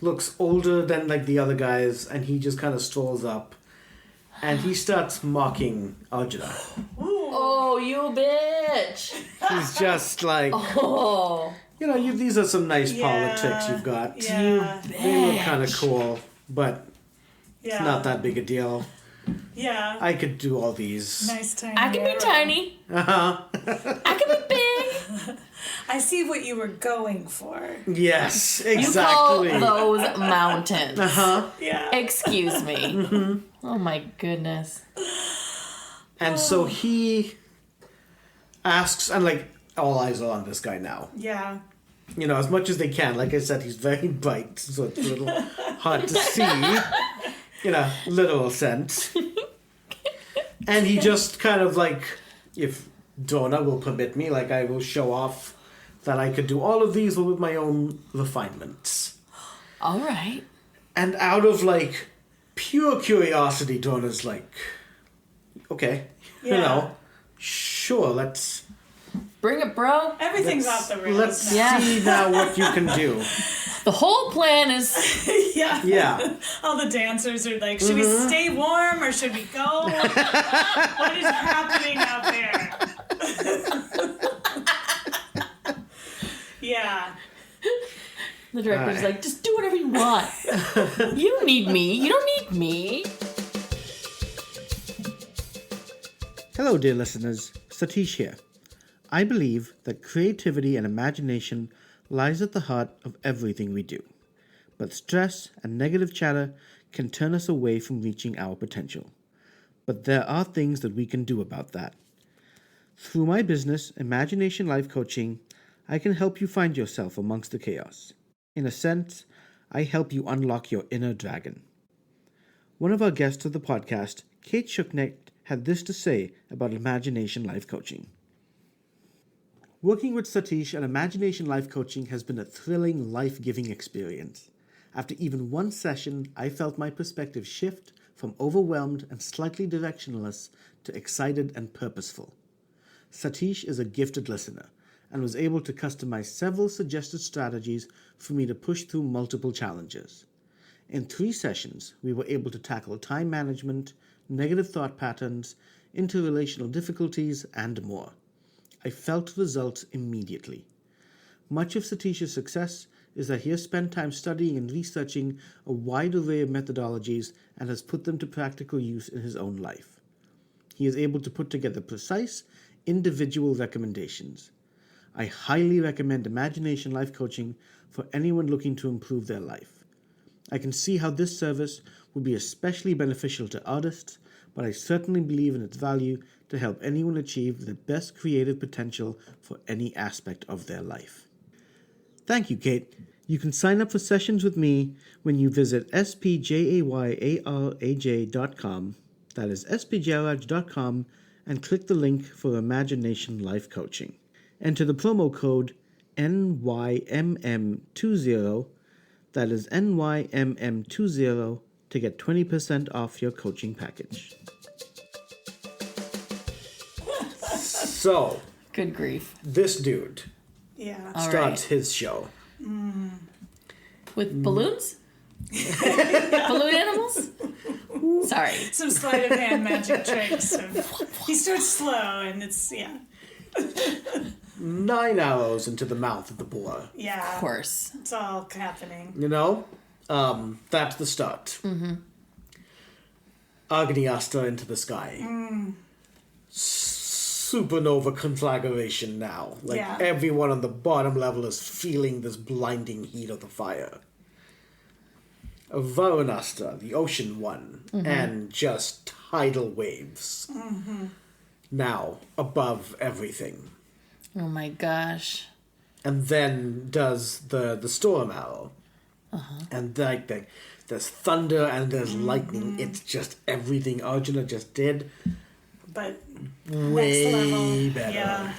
looks older than, like, the other guys, and he just kind of strolls up, and he starts mocking Arjuna. Oh, you bitch! He's just like, Oh. you know, these are some nice politics you've got. Yeah. They look kind of cool, but Yeah. it's not that big a deal. Yeah. I could do all these. Nice tiny. I can be arrow. tiny. Uh-huh. I can be big. I see what you were going for. Yes, You exactly. call those mountains. Uh-huh. Yeah. Excuse me. Oh my goodness. And so he asks, and, like, all eyes are on this guy now. Yeah. You know, as much as they can. Like I said, he's very bright, so it's a little hard to see. In a literal sense. And he just kind of, like, if Drona will permit me, like, I will show off that I could do all of these with my own refinements. All right. And out of, like, pure curiosity, Drona's like, okay, you know, sure, let's... Bring it, bro. Everything's off the rails Let's now. see now what you can do. The whole plan is... Yeah. Yeah. All the dancers are like, should we stay warm or should we go? What is happening out there? Yeah. The director's like, just do whatever you want. You don't need me. You don't need me. Hello, dear listeners. Satish here. I believe that creativity and imagination lies at the heart of everything we do. But stress and negative chatter can turn us away from reaching our potential. But there are things that we can do about that. Through my business, Imagination Life Coaching, I can help you find yourself amongst the chaos. In a sense, I help you unlock your inner dragon. One of our guests of the podcast, Kate Shooknecht, had this to say about Imagination Life Coaching. Working with Satish at Imagination Life Coaching has been a thrilling, life-giving experience. After even one session, I felt my perspective shift from overwhelmed and slightly directionless to excited and purposeful. Satish is a gifted listener and was able to customize several suggested strategies for me to push through multiple challenges. In 3 sessions, we were able to tackle time management, negative thought patterns, interrelational difficulties, and more. I felt results immediately. Much of Satish's success is that he has spent time studying and researching a wide array of methodologies and has put them to practical use in his own life. He is able to put together precise, individual recommendations. I highly recommend Imagination Life Coaching for anyone looking to improve their life. I can see how this service would be especially beneficial to artists, but I certainly believe in its value to help anyone achieve the best creative potential for any aspect of their life. Thank you, Kate. You can sign up for sessions with me when you visit spjayaraj.com, that is spjayaraj.com, and click the link for Imagination Life Coaching. Enter the promo code NYMM20, that is NYMM20, to get 20% off your coaching package. So, Good grief. this dude Yeah. All starts right. his show. With balloons? Balloon animals? Sorry. Some sleight of hand magic tricks. He starts slow, and it's, 9 arrows into the mouth of the boar. Yeah. Of course. It's all happening. You know? That's the start. Mm-hmm. Agni Astra into the sky. Supernova conflagration now. Like, everyone on the bottom level is feeling this blinding heat of the fire. Varunastra, the ocean one, and just tidal waves. Now, above everything. Oh my gosh. And then does the storm arrow. And like there's thunder and there's lightning. It's just everything Arjuna just did. But Way next level. better. Yeah.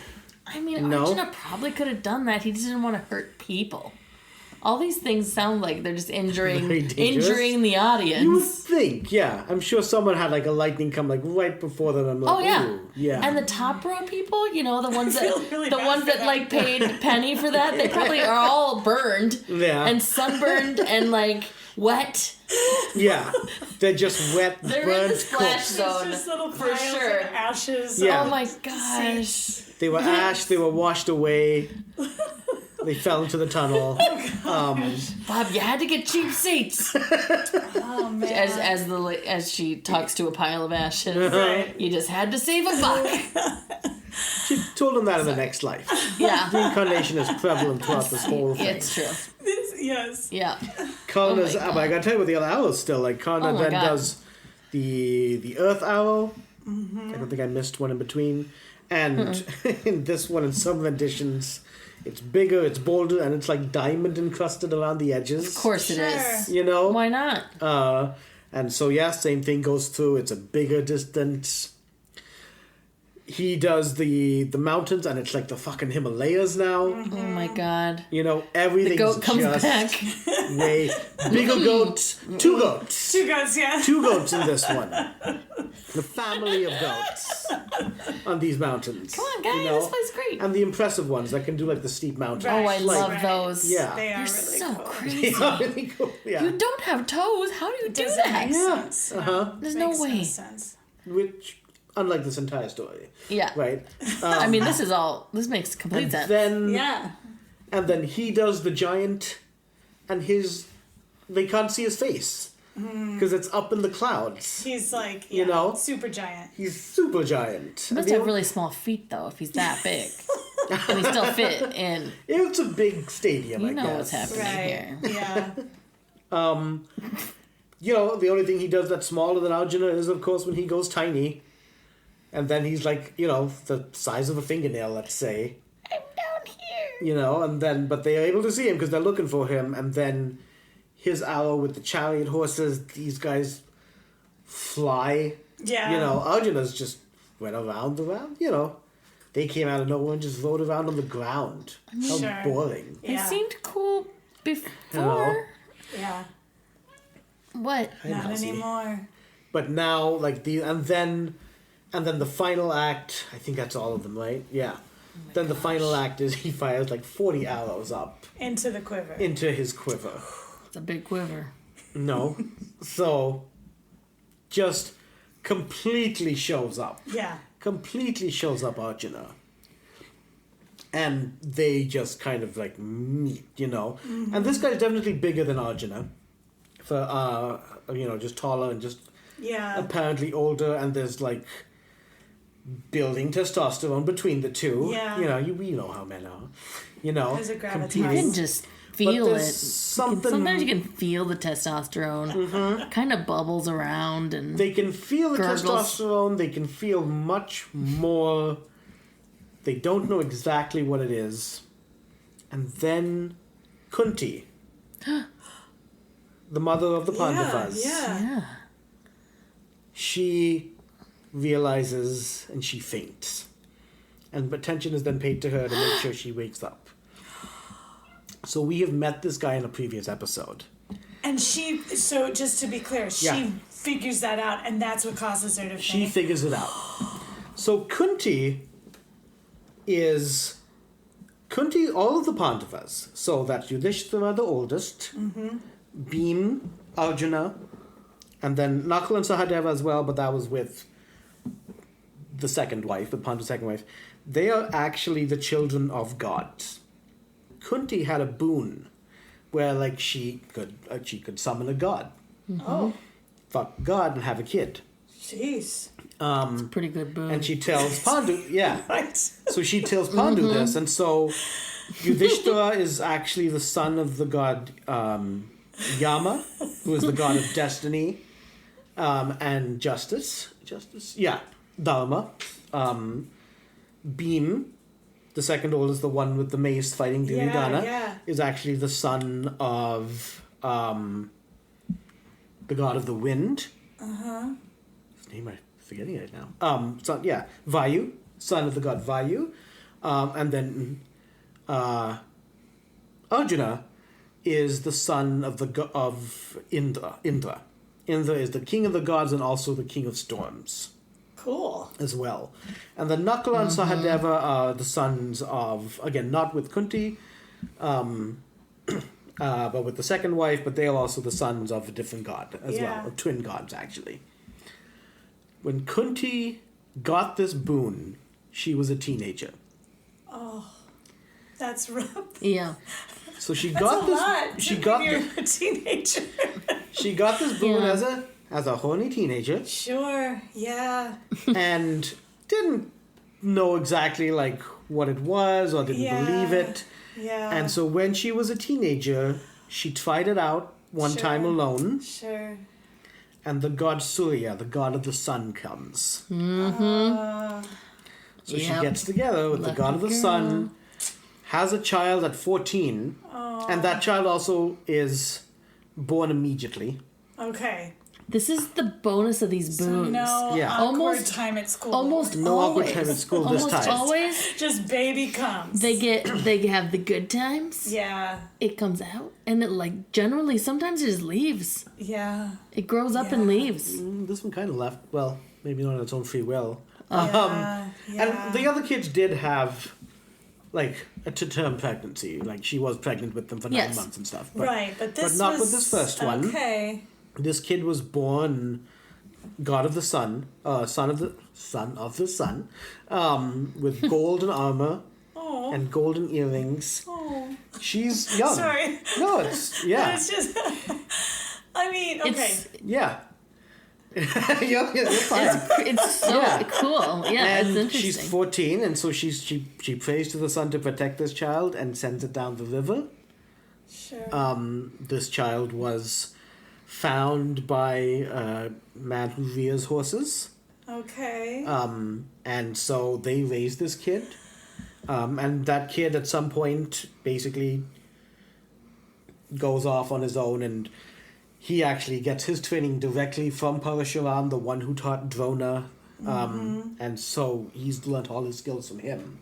I mean, Arjuna probably could have done that. He just didn't want to hurt people. All these things sound like they're just injuring the audience. You would think, yeah. I'm sure someone had like a lightning come like right before them. I'm like, Oh yeah, ooh, yeah. And the top row people, the ones that really the bad ones for that them. like paid a penny for that, they probably are all burned and sunburned and like wet. Yeah, they're just wet, They're in burnt the splash corpses. zone Just little for piles sure. of ashes. Yeah. Oh my gosh. They were ash. They were washed away. They fell into the tunnel. Bob, you had to get cheap seats. Oh man. As she talks to a pile of ashes, Right. you just had to save a buck. She told him that in the next life. Yeah, Reincarnation is prevalent throughout this whole thing. it's true. Yes. Yeah. Karna's, Oh my but I gotta tell you about the other arrows still. Like Karna Oh my then God. does the earth arrow. I don't think I missed one in between. And in this one, in some renditions, it's bigger, it's bolder, and it's like diamond encrusted around the edges. Of course it is. You know? Why not? And so, yeah, same thing goes through. It's a bigger distance. He does the mountains, and it's like the fucking Himalayas now. Oh my god. You know, everything's The goat comes just back. way bigger goats. 2 goats. 2 goats, yeah. 2 goats in this one. The family of goats on these mountains. Come on, guys, this place is great. And the impressive ones that can do like the steep mountains. Oh, I Right. love Right. those. Yeah. They are They're really so cool. crazy. Yeah, really cool. Yeah. You don't have toes. How do you do Doesn't that? make Yeah. sense. There's no Makes way. sense. Which, unlike this entire story, Yeah. right? I mean, this makes complete sense. Then Yeah. and then he does the giant, and they can't see his face because it's up in the clouds. He's like, You know? super giant. He's super giant. He must have really small feet, though, if he's that big. And he still fit in. It's a big stadium. You I know guess. what's happening here. Yeah. You know, the only thing he does that's smaller than Arjuna is, of course, when he goes tiny. And then he's like, the size of a fingernail, let's say. I'm down here. You know, and then, but they are able to see him because they're looking for him. And then his arrow with the chariot horses, these guys fly. Yeah. You know, Arjuna's just went around, They came out of nowhere and just rode around on the ground. How Sure. boring. They Yeah. seemed cool before. Hello? Yeah. What? Not know, see. anymore. But now, like, and then the final act, I think that's all of them, right? Yeah. Then the final act is he fires like 40 arrows up Into the quiver. into his quiver. It's a big quiver. No. So, just completely shows up. Yeah. Completely shows up Arjuna. And they just kind of like meet, And this guy's definitely bigger than Arjuna. For, just taller and just Yeah. apparently older, and there's like building testosterone between the two. Yeah. We know how men are. There's a gravitas. You competing. can just feel there's it. something- Sometimes you can feel the testosterone. Kind of bubbles around and They can feel the Gurgles. testosterone. They can feel much more. They don't know exactly what it is. And then Kunti, the mother of the Pandavas, Yeah. yeah. she realizes and she faints. And attention is then paid to her to make sure she wakes up. So we have met this guy in a previous episode. And so just to be clear, she Yeah. figures that out, and that's what causes her to She faint. figures it out. So Kunti is Kunti, all of the Pandavas, so that's Yudhishthira, the oldest, Bheem, Arjuna, and then Nakul and Sahadeva as well, but that was with the second wife, the Pandu's second wife. They are actually the children of gods. Kunti had a boon where, like, she could summon a god. Oh. Fuck God and have a kid. Jeez. Pretty good boon. And she tells Pandu, yeah. Right. So she tells Pandu this, and so Yudhishthira is actually the son of the god Yama, who is the god of destiny and justice. Yeah, Dharma. Bheem, the second oldest, the one with the mace fighting Duryhodana, is actually the son of the god of the wind. His name I'm forgetting it now. Vayu, son of the god Vayu, and then Arjuna is the son of of Indra. Indra is the king of the gods and also the king of storms. Cool. As well. And the Nakula and Sahadeva are the sons of, again, not with Kunti, but with the second wife, but they are also the sons of a different god as well, of twin gods, actually. When Kunti got this boon, she was a teenager. Oh, that's rough. Yeah. So she That's got a this. lot She when got you're a teenager. She got this boon Yeah. as a horny teenager. Sure. Yeah. And didn't know exactly like what it was or didn't believe it. Yeah. And so when she was a teenager, she tried it out one time alone, Sure. and the god Surya, the god of the sun, comes. So she gets together with the god of the sun, has a child at 14, and that child also is born immediately. Okay. This is the bonus of these So boons. no Yeah. awkward Almost- time at school. Almost No awkward always. time at school this Almost time. always Just baby comes. they have the good times. Yeah. It comes out and it generally sometimes it just leaves. Yeah. It grows up and leaves. This one kind of left, well, maybe not on its own free will. Yeah. And the other kids did have, like, a to-term pregnancy. Like, she was pregnant with them for 9 months and stuff. But, right, but this not was, with this first one. Okay. This kid was born god of the sun, son of the sun, with golden armor and golden earrings. Oh. She's young. Sorry. No, it's, yeah. It's just, I mean, okay. Yeah. You're fine. It's so cool. Yeah, And it's interesting. she's 14, and so she prays to the sun to protect this child and sends it down the river. Sure. This child was found by a man who rears horses. Okay. And so they raised this kid. And that kid at some point basically goes off on his own, and he actually gets his training directly from Parashuram, the one who taught Drona. And so he's learned all his skills from him.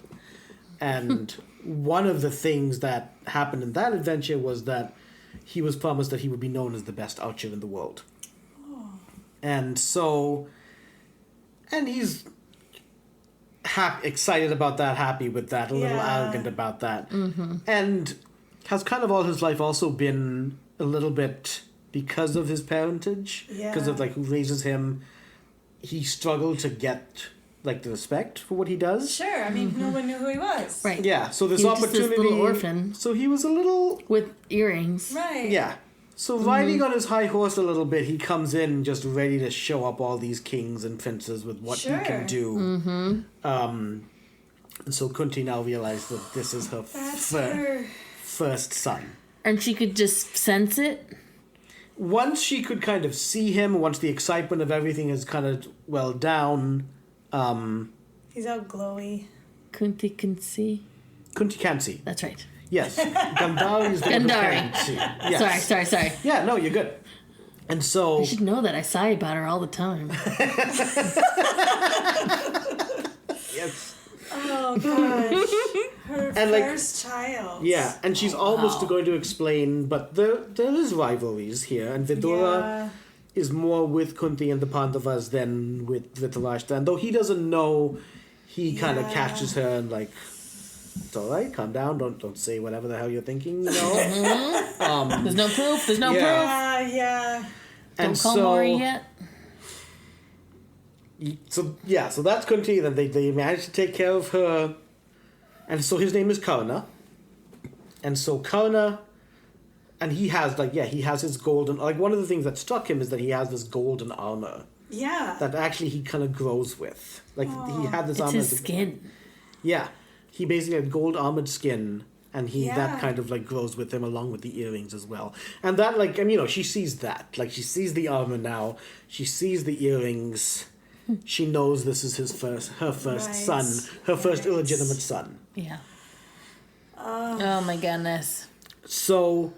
And one of the things that happened in that adventure was that he was promised that he would be known as the best archer in the world. And so, and he's excited about that, happy with that, a little arrogant about that. And has kind of all his life also been a little bit, because of his parentage, because of like who raises him, he struggled to get like the respect for what he does. Sure. I mean, no one knew who he was. Right. Yeah, so this He was just opportunity. this little orphan. So he was a little. With earrings. Right. Yeah. So riding on his high horse a little bit, he comes in just ready to show up all these kings and princes with what he can do. And so Kunti now realized that this is her, Her. first son. And she could just sense it. Once she could kind of see him, once the excitement of everything is kind of well down, He's all glowy. Kunti can see. Kunti can see. That's right. Yes. Gandhari is the one who Gandhari. can see. Yes. Sorry. Yeah, no, you're good. And so... You should know that. I sigh about her all the time. Yes. Oh, gosh. Her And, like, first child. Yeah, and she's almost going to explain, but there is rivalries here, and Vidura is more with Kunti and the Pandavas than with Dhritarashtra. And though he doesn't know, he kind of catches her and, like, It's all right. Calm down. Don't say whatever the hell you're thinking. You know. There's no proof. There's no proof. Yeah. And Don't call Maury yet. So that's Kunti. Then they managed to take care of her, and so his name is Karna. And so Karna, and he has his golden, like, one of the things that struck him is that he has this golden armor. Yeah. That actually he kind of grows with. Like, he had this armor. It's his skin. Yeah. He basically had gold armored skin, and that kind of, like, grows with him along with the earrings as well. And that, like, I mean, you know, she sees that. Like, she sees the armor now. She sees the earrings. She knows this is her first son, her first illegitimate son. Yeah. Oh my goodness. So,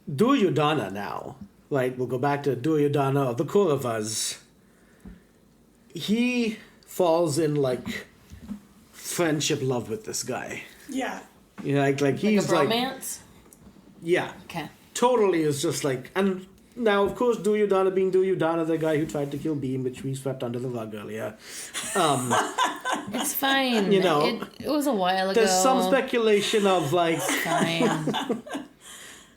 Duryhodana now, right? We'll go back to Duryhodana of the Kauravas. He falls in, like, friendship love with this guy. Yeah. You know, like he's a bromance? Yeah. Okay. Totally is just like, and now, of course, Duryhodana being Duryhodana, the guy who tried to kill Bheem, which we swept under the rug earlier. It's fine. You know, it was a while ago. There's some speculation of, like, Fine.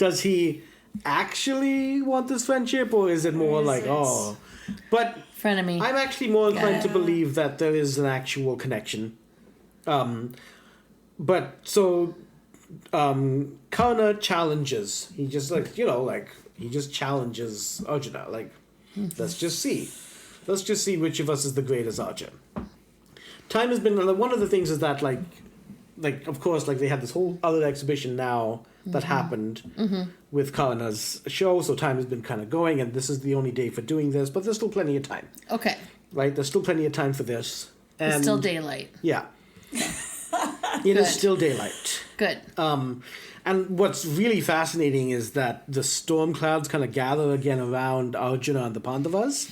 does he actually want this friendship, or is it more like, oh, but Frenemy. I'm actually more inclined to believe that there is an actual connection. But so Karna challenges. He just, like, you know, like, he just challenges Arjuna. Like, let's just see which of us is the greatest archer. Time has been, one of the things is that, like of course, like, they had this whole other exhibition now that happened with Karna's show, so time has been kind of going, and this is the only day for doing this, but there's still plenty of time. Okay. Right? There's still plenty of time for this. And It's still daylight. Yeah. It is still daylight. Good. And what's really fascinating is that the storm clouds kind of gather again around Arjuna and the Pandavas,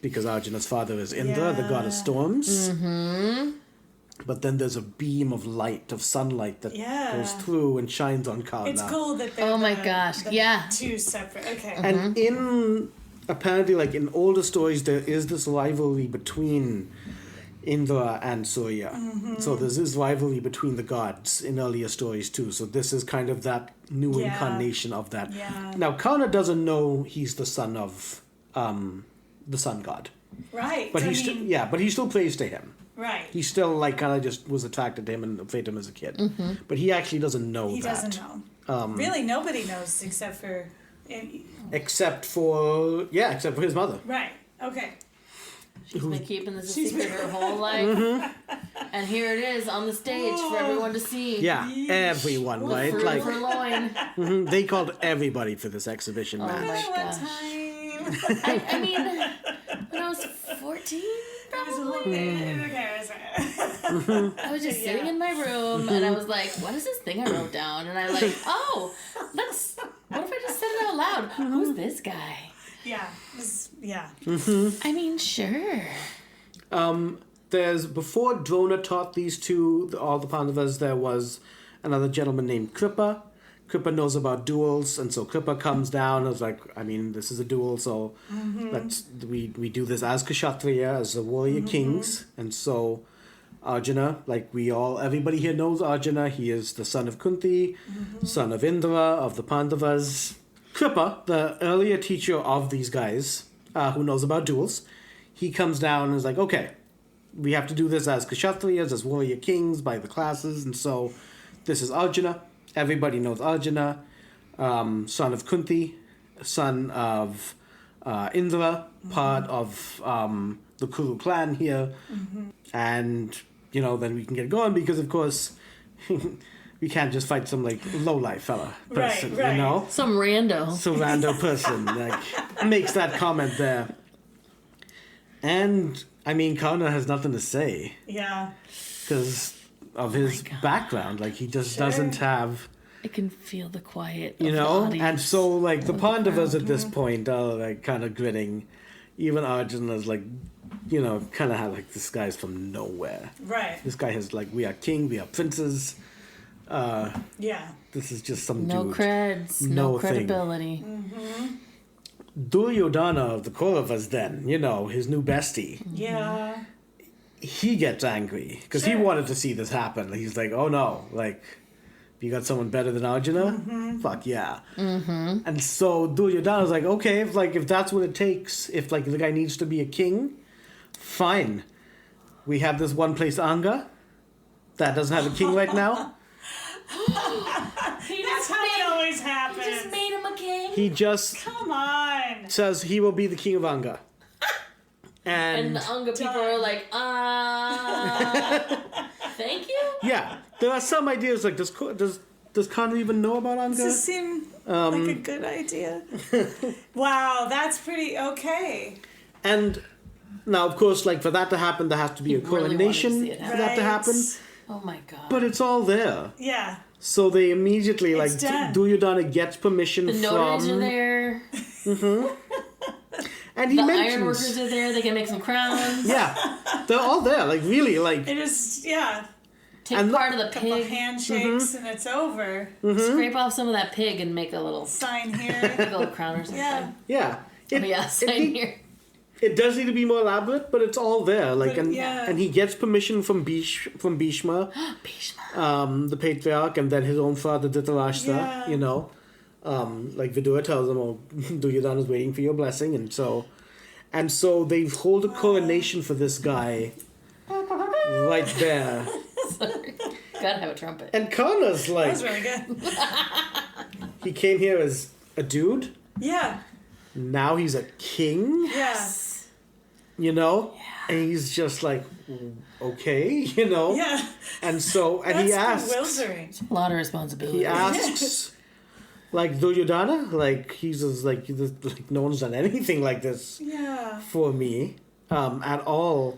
because Arjuna's father is Indra, the god of storms. Mm-hmm. But then there's a beam of light, of sunlight, that goes through and shines on Karna. It's cool that they're two separate. Okay. And apparently, like, in older stories, there is this rivalry between Indra and Surya. Mm-hmm. So there's this rivalry between the gods in earlier stories too. So this is kind of that new incarnation of that. Yeah. Now, Karna doesn't know he's the son of the sun god. Right. But he still prays to him. Right. He still, like, kind of just was attracted to him and obeyed him as a kid. Mm-hmm. But he actually doesn't know that. He doesn't know. Really, nobody knows except for... Except for his mother. Right. Okay. She's been keeping this a secret her whole life. And here it is on the stage for everyone to see. Yeah, everyone, right? Like, for loin. They called everybody for this exhibition match. Oh my gosh. I mean, when I was 14, probably. I was just sitting in my room and I was like, what is this thing I wrote down? And I what if I just said it out loud? Who's this guy? Yeah. I mean, sure. There's, before Drona taught these two, all the Pandavas, there was another gentleman named Kripa. Kripa knows about duels, and so Kripa comes down and is like, I mean, this is a duel, so we do this as Kshatriya, as the warrior kings, and so Arjuna, like, everybody here knows Arjuna. He is the son of Kunti, son of Indra, of the Pandavas. Kripa, the earlier teacher of these guys, who knows about duels, he comes down and is like, okay, we have to do this as Kshatriyas, as warrior kings, by the classes, and so this is Arjuna. Everybody knows Arjuna, son of Kunti, son of Indra, part of the Kuru clan here, and, you know, then we can get going, because, of course, we can't just fight some, like, low-life fella person, right. You know? Some rando person, like, makes that comment there. And, I mean, Karna has nothing to say. Yeah. Because of his background. Like, he just doesn't have... I can feel the quiet You know? the And so, like, the Pandavas at this point are, like, kind of grinning. Even Arjuna's, like, you know, kind of had, like, this guy's from nowhere. Right. This guy has, like, we are king, we are princes. This is just some no dude. Creds, no credibility. Duryhodana of the Kauravas then, you know, his new bestie. Yeah. he gets angry because he wanted to see this happen. He's like, oh no, like, you got someone better than Arjuna? Fuck yeah. And so Duryodhana was like, okay, if that's what it takes, if like the guy needs to be a king, fine. We have this one place Anga that doesn't have a king right now. That's how it always happens. He just made him a king. He just Come on. says he will be the king of Anga. And the Anga people are like, thank you? Yeah, there are some ideas like, does Karna even know about Anga? Does this seem like a good idea? Wow, that's pretty okay. And now, of course, like, for that to happen, there has to be a coronation wanted to see it for that to happen. Oh my god. But it's all there. Yeah. So they immediately, like, done. Duryodhana gets permission The notaries are there. And he The mentions... iron workers are there. They can make some crowns. Yeah, they're all there. Like, really, like... It is, yeah. Take And part of the A couple of pig. handshakes and it's over. Scrape off some of that pig and make a little, Sign here. make a little crown or something. Yeah. Yeah. Sign here. It does need to be more elaborate, but it's all there. Like, But, and he gets permission from Bhishma, Bhishma. the patriarch, and then his own father Dhritarashtra. Yeah. You know, like Vidura tells him, "Oh, Duryodhana is waiting for your blessing," and so they hold a coronation for this guy right there. Sorry. Gotta have a trumpet. And Karna's That like, was really good. he came here as a dude. Yeah. Now he's a king. Yeah. You know, and he's just like, okay, you know. Yeah. And so, and he That's asks, bewildering. A lot of responsibility. he asks, like, Duryodhana, like, he's just like, no one's done anything like this Yeah. for me at all.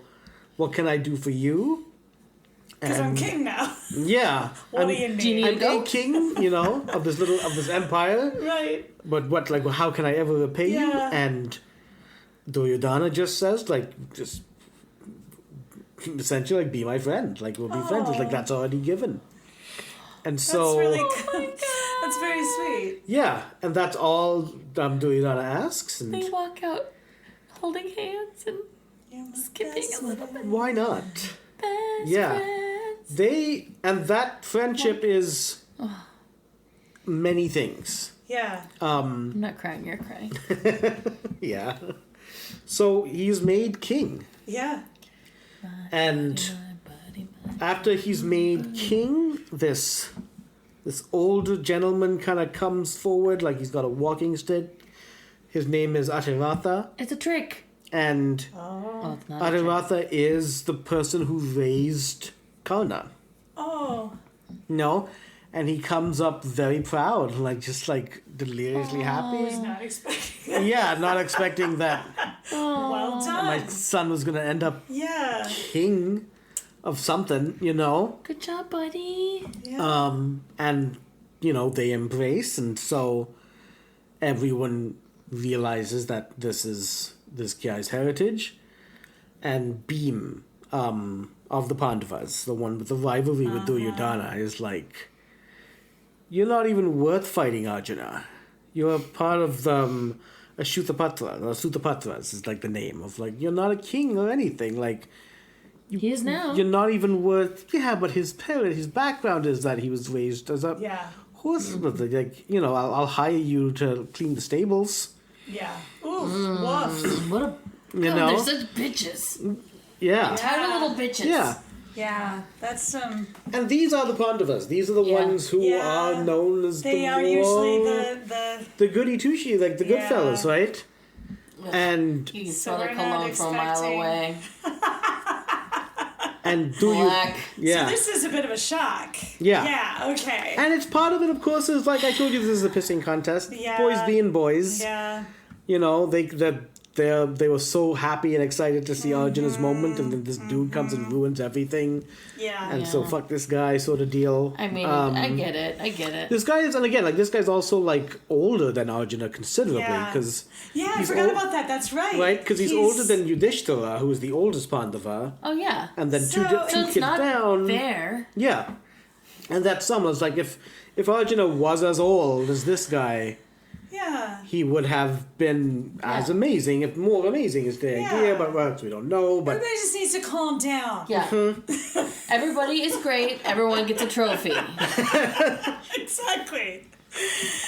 What can I do for you? Because I'm king now. Yeah. What do you Do you need? need I'm to go? a king, you know, of this empire. Right. But what, like, how can I ever repay you? Yeah. And Duryodhana just says, like, just essentially, like, be my friend. Like, we'll be friends. It's like, that's already given. And so... That's really good. That's very sweet. Yeah, and that's all Duryodhana asks. And They walk out holding hands and You're my skipping best a little bit. why not? Best Yeah. friends. And that friendship is many things. Yeah. I'm not crying, you're crying. Yeah. So he's made king. Yeah. And after he's made king, this older gentleman kind of comes forward, like he's got a walking stick. His name is Atiratha. It's a trick. And Oh, it's not a trick. Atiratha is the person who raised Karna. Oh. No? And he comes up very proud, like just like deliriously I was happy. not expecting. Yeah, not expecting that Well done. my son was going to end up Yeah. king of something, you know? Good job, buddy. Yeah. And, you know, they embrace, and so everyone realizes that this is this guy's heritage. And Bheem, of the Pandavas, the one with the rivalry with Duryodhana, is like, you're not even worth fighting, Arjuna. You're part of a Shuthapatra, or Sutapatras is like the name of, like, you're not a king or anything, like, He is now. you're not even worth... Yeah, but his background is that he was raised as a Yeah. horse. Like, you know, I'll hire you to clean the stables. Yeah. Oof. Woof. What a... You God, know? they're such bitches. Yeah. Tired of little bitches. Yeah. Yeah. That's some. And these are the Pandavas. These are the Yeah. ones who Yeah. are known as They the are more- usually the. goody two-shoes, like the good Yeah. fellas, right? And You can So smell their we're not cologne from a mile expecting- away. Duryodhana. Black. Yeah. So this is a bit of a shock. Yeah. Yeah. Okay. And it's part of it, of course, is like I told you, this is a pissing contest. Yeah. Boys being boys. Yeah. You know, they were so happy and excited to see Arjuna's moment, and then this dude comes and ruins everything. Yeah. And so Yeah. fuck this guy sort of deal. I mean, I get it. This guy is, and again, like, this guy's also, like, older than Arjuna considerably, Yeah. because... Yeah, I forgot about that. That's right. Right? Because he's older than Yudhishthira, who is the oldest Pandava, Oh, yeah. and then So- two So it's kids not down. fair. Yeah. And that's someone's like, if Arjuna was as old as this guy, he would have been as amazing, if more amazing is the idea, but we don't know. But everybody just needs to calm down. Yeah. Everybody is great. Everyone gets a trophy. Exactly.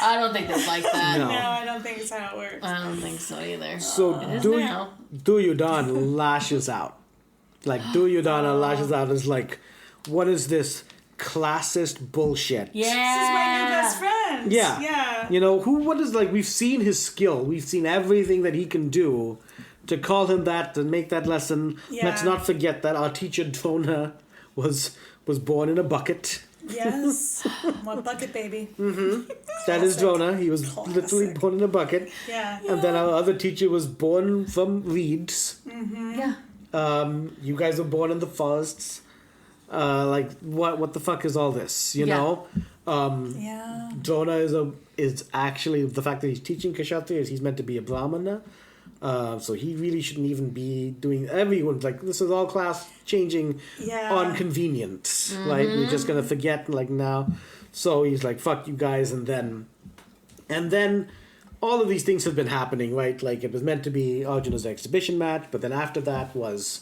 I don't think it's like that. No, I don't think it's how it works. I don't think so either. So Duryodhana lashes out. Like, Duryodhana lashes out as like, what is this classist bullshit? Yeah. This is my new best friend. Yeah. Yeah. You know, what is, like, we've seen his skill. We've seen everything that he can do. To call him that, to make that lesson. Yeah. Let's not forget that our teacher Drona was born in a bucket. Yes. One bucket baby. Mm-hmm. That is Drona. He was literally born in a bucket. Yeah. And then our other teacher was born from reeds. Mm-hmm. Yeah. You guys were born in the forests. Like, what the fuck is all this? You know? Drona is actually, the fact that he's teaching Kshatriya is he's meant to be a Brahmana. So he really shouldn't even be doing, everyone's like, this is all class changing on convenience. Like, we're just gonna forget, like, now. So he's like, fuck you guys, and then all of these things have been happening, right? Like, it was meant to be Arjuna's exhibition match, but then after that was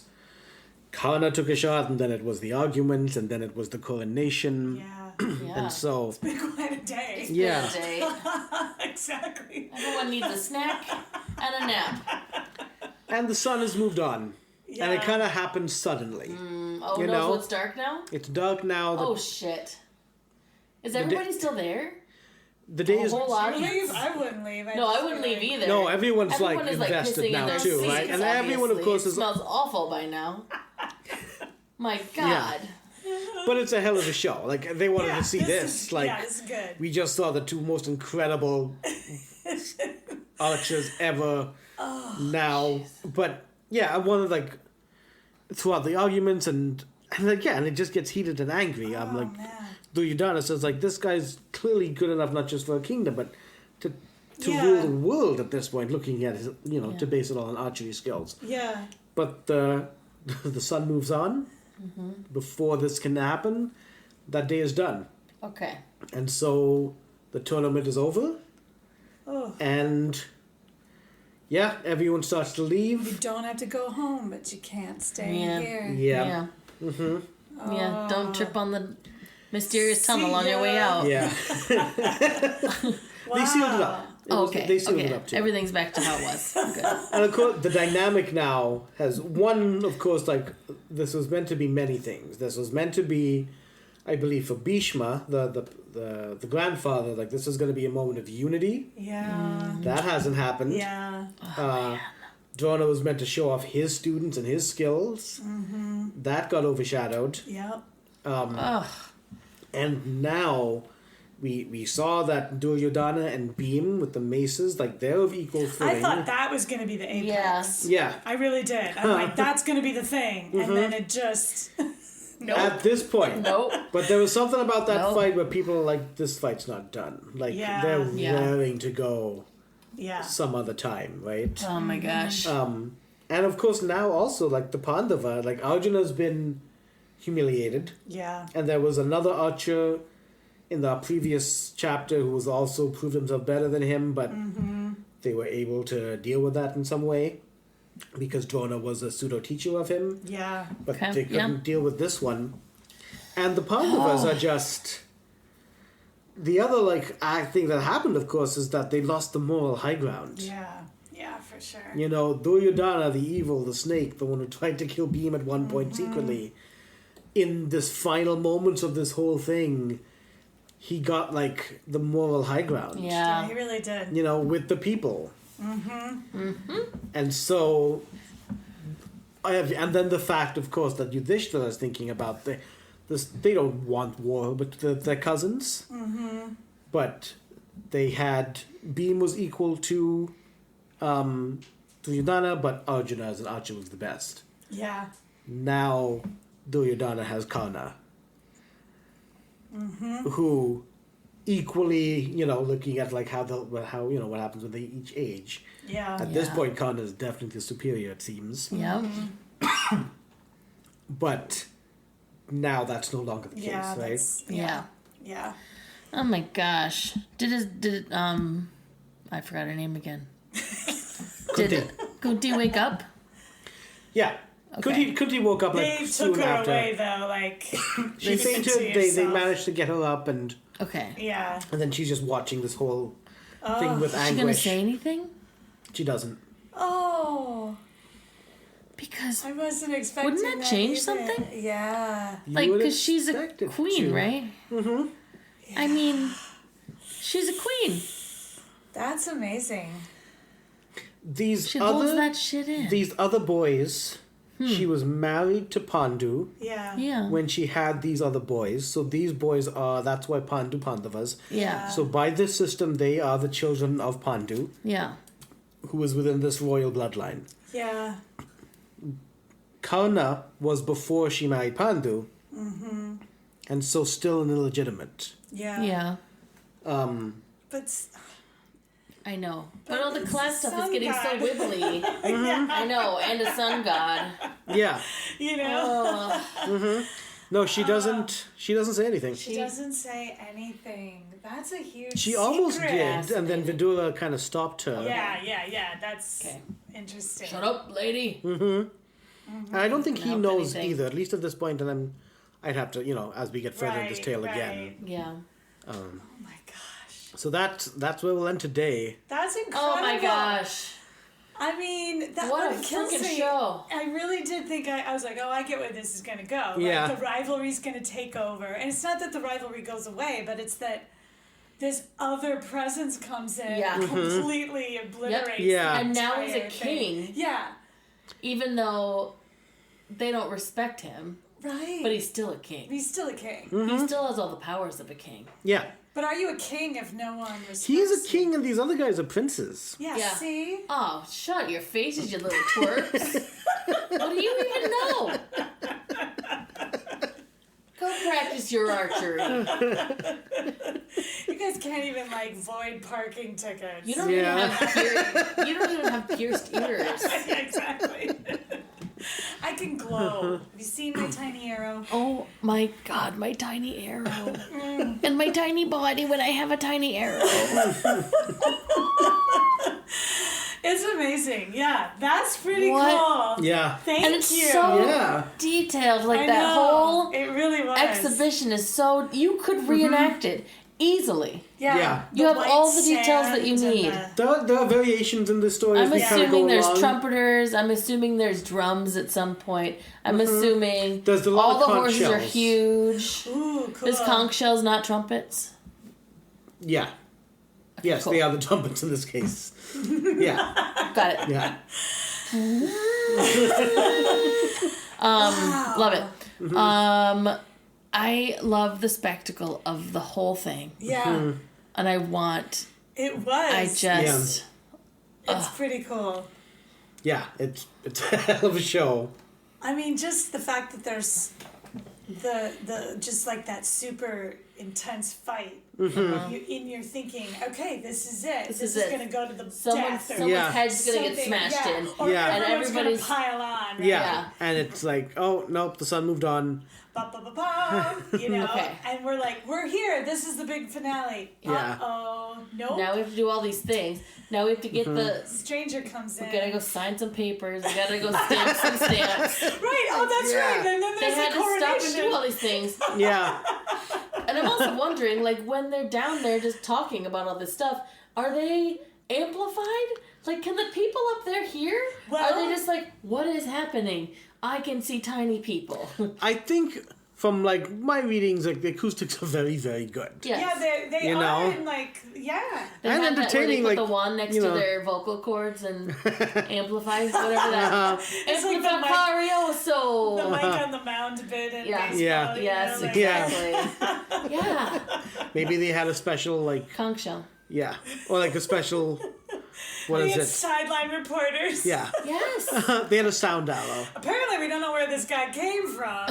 Karna took a shot, and then it was the argument, and then it was the coronation. And so it's been quite a day. It's been a day. Exactly. Everyone needs a snack and a nap. And the sun has moved on. And it kind of happened suddenly. Oh, you no, know? so it's dark now? It's dark now. Oh, shit. Is everybody still there? The day is... Whole lot. I wouldn't leave. No, I wouldn't leave either. No, everyone's Everyone is, invested pissing in now their too, seats, right? And everyone, of course, It is... smells awful by now. My God. But it's a hell of a show. Like, they wanted to see this. Like, this is good. we just saw the two most incredible archers ever now. Geez. But, yeah, I wanted, like, throughout the arguments and again, it just gets heated and angry. I'm like, Duryodhana says, like, this guy's clearly good enough not just for a kingdom, but to rule the world at this point, looking at his, to base it all on archery skills. Yeah. But the sun moves on. Before this can happen, that day is done. Okay. And so the tournament is over. Oh. And everyone starts to leave. You don't have to go home, but you can't stay here. Yeah. Yeah, don't trip on the mysterious tunnel on your way out. Yeah. Wow. They sealed it up. They sealed it up too. Everything's back to how it was. Good. And of course, the dynamic now has one, of course, like, this was meant to be many things. This was meant to be, I believe, for Bhishma, the grandfather, like, this was going to be a moment of unity. Yeah. That hasn't happened. Yeah. Drona was meant to show off his students and his skills. That got overshadowed. Yep. And now we saw that Duryodhana and Bheem with the maces, like, they're of equal footing. I thought that was going to be the apex. Yeah. I really did. I'm like, that's going to be the thing. And then it just... Nope. At this point. Nope. But there was something about that fight where people are like, this fight's not done. Like, they're raring to go some other time, right? Oh my gosh. And of course now also, like, the Pandava, like, Arjuna's been humiliated. Yeah. And there was another archer in the previous chapter who was also proved himself better than him, but they were able to deal with that in some way because Drona was a pseudo teacher of him. Yeah. But they couldn't deal with this one. And the Pandavas are just... The other, like, thing that happened, of course, is that they lost the moral high ground. Yeah, for sure. You know, Duryodhana, the evil, the snake, the one who tried to kill Bheem at one point secretly, in this final moments of this whole thing, he got, like, the moral high ground. Yeah, he really did. You know, with the people. And so... and then the fact, of course, that Yudhishthira is thinking about... They don't want war with their cousins. But they had... Bheem was equal to Duryodhana, but Arjuna as an archer was the best. Yeah. Now Duryodhana has Karna. Who equally, looking at, like, how what happens when they each age. Yeah. At this point, Karna is definitely superior, it seems. Yeah. But now that's no longer the case, right? Yeah. Yeah. Oh my gosh. Did I forgot her name again. Kunti. Did Kunti wake up? Yeah. Okay. Kunti woke up like They soon took her after. away though, like She fainted. They managed to get her up, and Okay. yeah. then she's just watching this whole thing with Is she anguish. gonna say anything? She doesn't. Oh, Because I wasn't expecting. Wouldn't that change either. something? Yeah. You like would because she's a expect it queen, to. right? Mm-hmm. I mean, she's a queen. That's amazing. These She holds other that shit in. these other boys. She was married to Pandu Yeah. Yeah. when she had these other boys. So these boys that's why Pandu Pandavas. Yeah. So by this system, they are the children of Pandu, Yeah. who is within this royal bloodline. Yeah. Karna was before she married Pandu, and so still an illegitimate. Yeah. Yeah. But I know. But all the class stuff is sun getting god. so wibbly. I know. And a sun god. Yeah. you know, No, she doesn't. She doesn't say anything. she doesn't say anything. That's a huge. She almost secret. did, and then Vidura kind of stopped her. Yeah. That's Okay. interesting. Shut up, lady. And I don't think he Help knows anything. either, at least at this point, and I'd have to, as we get further in this tale Right. again. Yeah. Oh my gosh. So that's where we'll end today. That's incredible. Oh my gosh. I mean, that What a would kill freaking me. show. I really did think I was like, oh, I get where this is going to go. Yeah. Like, the rivalry's going to take over. And it's not that the rivalry goes away, but it's that this other presence comes in Yeah. and completely obliterates Yeah. the And now he's a entire thing. king. Yeah. Even though they don't respect him, Right. but he's still a king. He's still a king. He still has all the powers of a king. Yeah. But are you a king if no one respects He's a you? king, and these other guys are princes. Yeah, Yeah. see? Oh, shut your faces, you little twerps. What do you even know? Go practice your archery. You guys can't even, like, void parking tickets. You don't Yeah. you don't even have pierced ears. Exactly. I can glow. Have you seen my tiny arrow? Oh my god, my tiny arrow. And my tiny body when I have a tiny arrow. It's amazing. Yeah, that's pretty What? cool. Yeah. Thank And it's you. so Yeah. detailed. Like I that know. whole It really was. exhibition is so you could reenact it easily. Yeah. Yeah. You have all the details that you sand and need. There are variations in this story as I'm we kind of go assuming there's along. trumpeters. I'm assuming there's drums at some point. I'm assuming There's a lot all of the conch horses are shells. huge. Ooh, cool. There's conch shells, not trumpets. Yeah. Yes, cool. they are the trumpets in this case. Yeah. Got it. Yeah. Love it. I love the spectacle of the whole thing, Yeah, and I want. it was. I just. It's pretty cool. Yeah. It's a hell of a show. I mean, just the fact that there's the just like that super intense fight. You're thinking, okay, this is it. This is is it. going to go to the Someone's death. Yeah. head's gonna get something, smashed yeah. in. Or Yeah. And everyone's going everybody's- to pile on. Right? Yeah. And it's like, oh, nope, the sun moved on. Ba, ba, ba, ba, you know, Okay. and we're like, we're here. This is the big finale. Yeah. Uh-oh. Nope. Now we have to do all these things. Now we have to get the. Stranger comes in. We gotta go sign some papers. We gotta go stamp some stamps. Right. Oh, that's Yeah. right. And then They there's had a to stop and coronation. do all these things. Yeah. And I'm also wondering, like, when they're down there just talking about all this stuff, are they amplified? Like, can the people up there hear? Well- are they just like, what is happening? I can see tiny people. I think from like my readings, like the acoustics are very, very good. Yes. Yeah, they You are know? in like, yeah. They And have that where entertaining, they put like, the wand next you to know. their vocal cords and amplify whatever that. It's like the mic- Amplificarioso. The mic on the mound bit in Yeah. baseball. Yeah. you Yes, know, like- exactly. Yeah. Maybe they had a special like Conch shell. yeah, or like a special what They is had it? sideline reporters. Yeah, Yes. they had a sound arrow. Apparently, we don't know where this guy came from.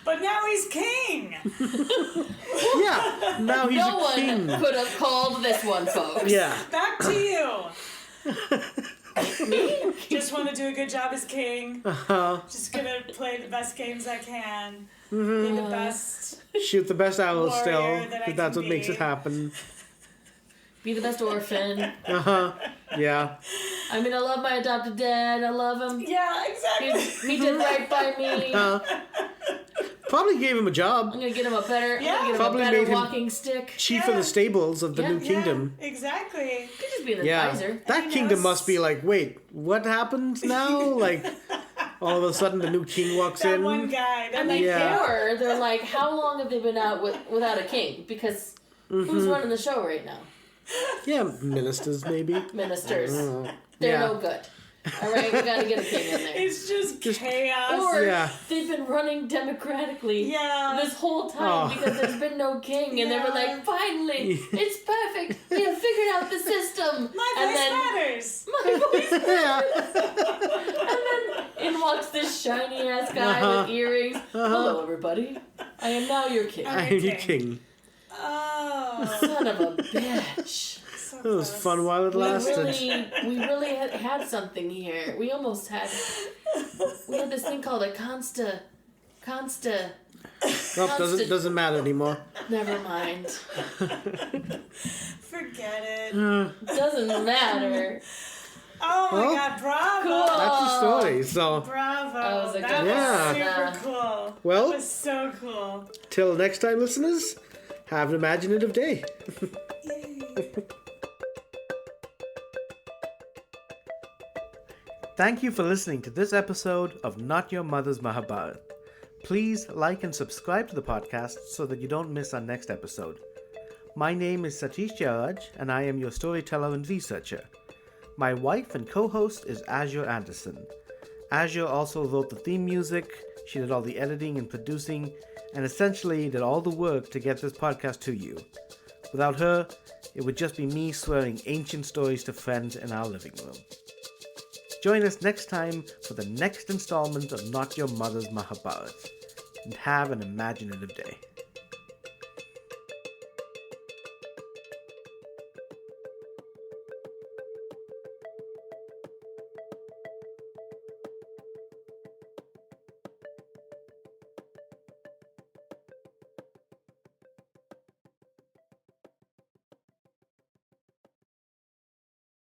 But now he's king. Yeah, now he's No a one king. could have called this one, folks. Yeah, Back to you. Me? Just want to do a good job as king. Just gonna play the best games I can. Be the best. shoot the best arrow Warrior still. that I If that's can what makes be. it happen. Be the best orphan. Yeah. I mean, I love my adopted dad. I love him. Yeah, exactly. He did right by me. Probably gave him a job. I'm gonna get him a better, Probably made him walking stick. Chief of the stables of the new kingdom. Yeah, exactly. Could just be an advisor. That kingdom must be like, wait, what happens now? Like, all of a sudden the new king walks That in. one guy. I mean, or they're like, how long have they been out without a king? Because who's running the show right now? Yeah, ministers maybe. Ministers. They're no good. All right, we gotta get a king in there. It's just chaos. Or they've been running democratically this whole time because there's been no king, and they were like, finally, it's perfect. We have figured out the system. My voice matters. My voice matters. And then in walks this shiny ass guy with earrings. Hello, everybody. I am now your king. I am your king. Oh, Son of a bitch. It was fun while it lasted. We really had something here. We almost had. We had this thing called a consta. Doesn't matter anymore. Never mind. forget it. Doesn't matter. Oh my God! Bravo. Cool. That's the story. So. Bravo. That was a good was super cool. Well. That was so cool. Till next time, listeners. Have an imaginative day. Thank you for listening to this episode of Not Your Mother's Mahabharat. Please like and subscribe to the podcast so that you don't miss our next episode. My name is Satish Jaraj, and I am your storyteller and researcher. My wife and co-host is Azure Anderson. Azure also wrote the theme music, she did all the editing and producing, and essentially did all the work to get this podcast to you. Without her, it would just be me swearing ancient stories to friends in our living room. Join us next time for the next installment of Not Your Mother's Mahabharat, and have an imaginative day.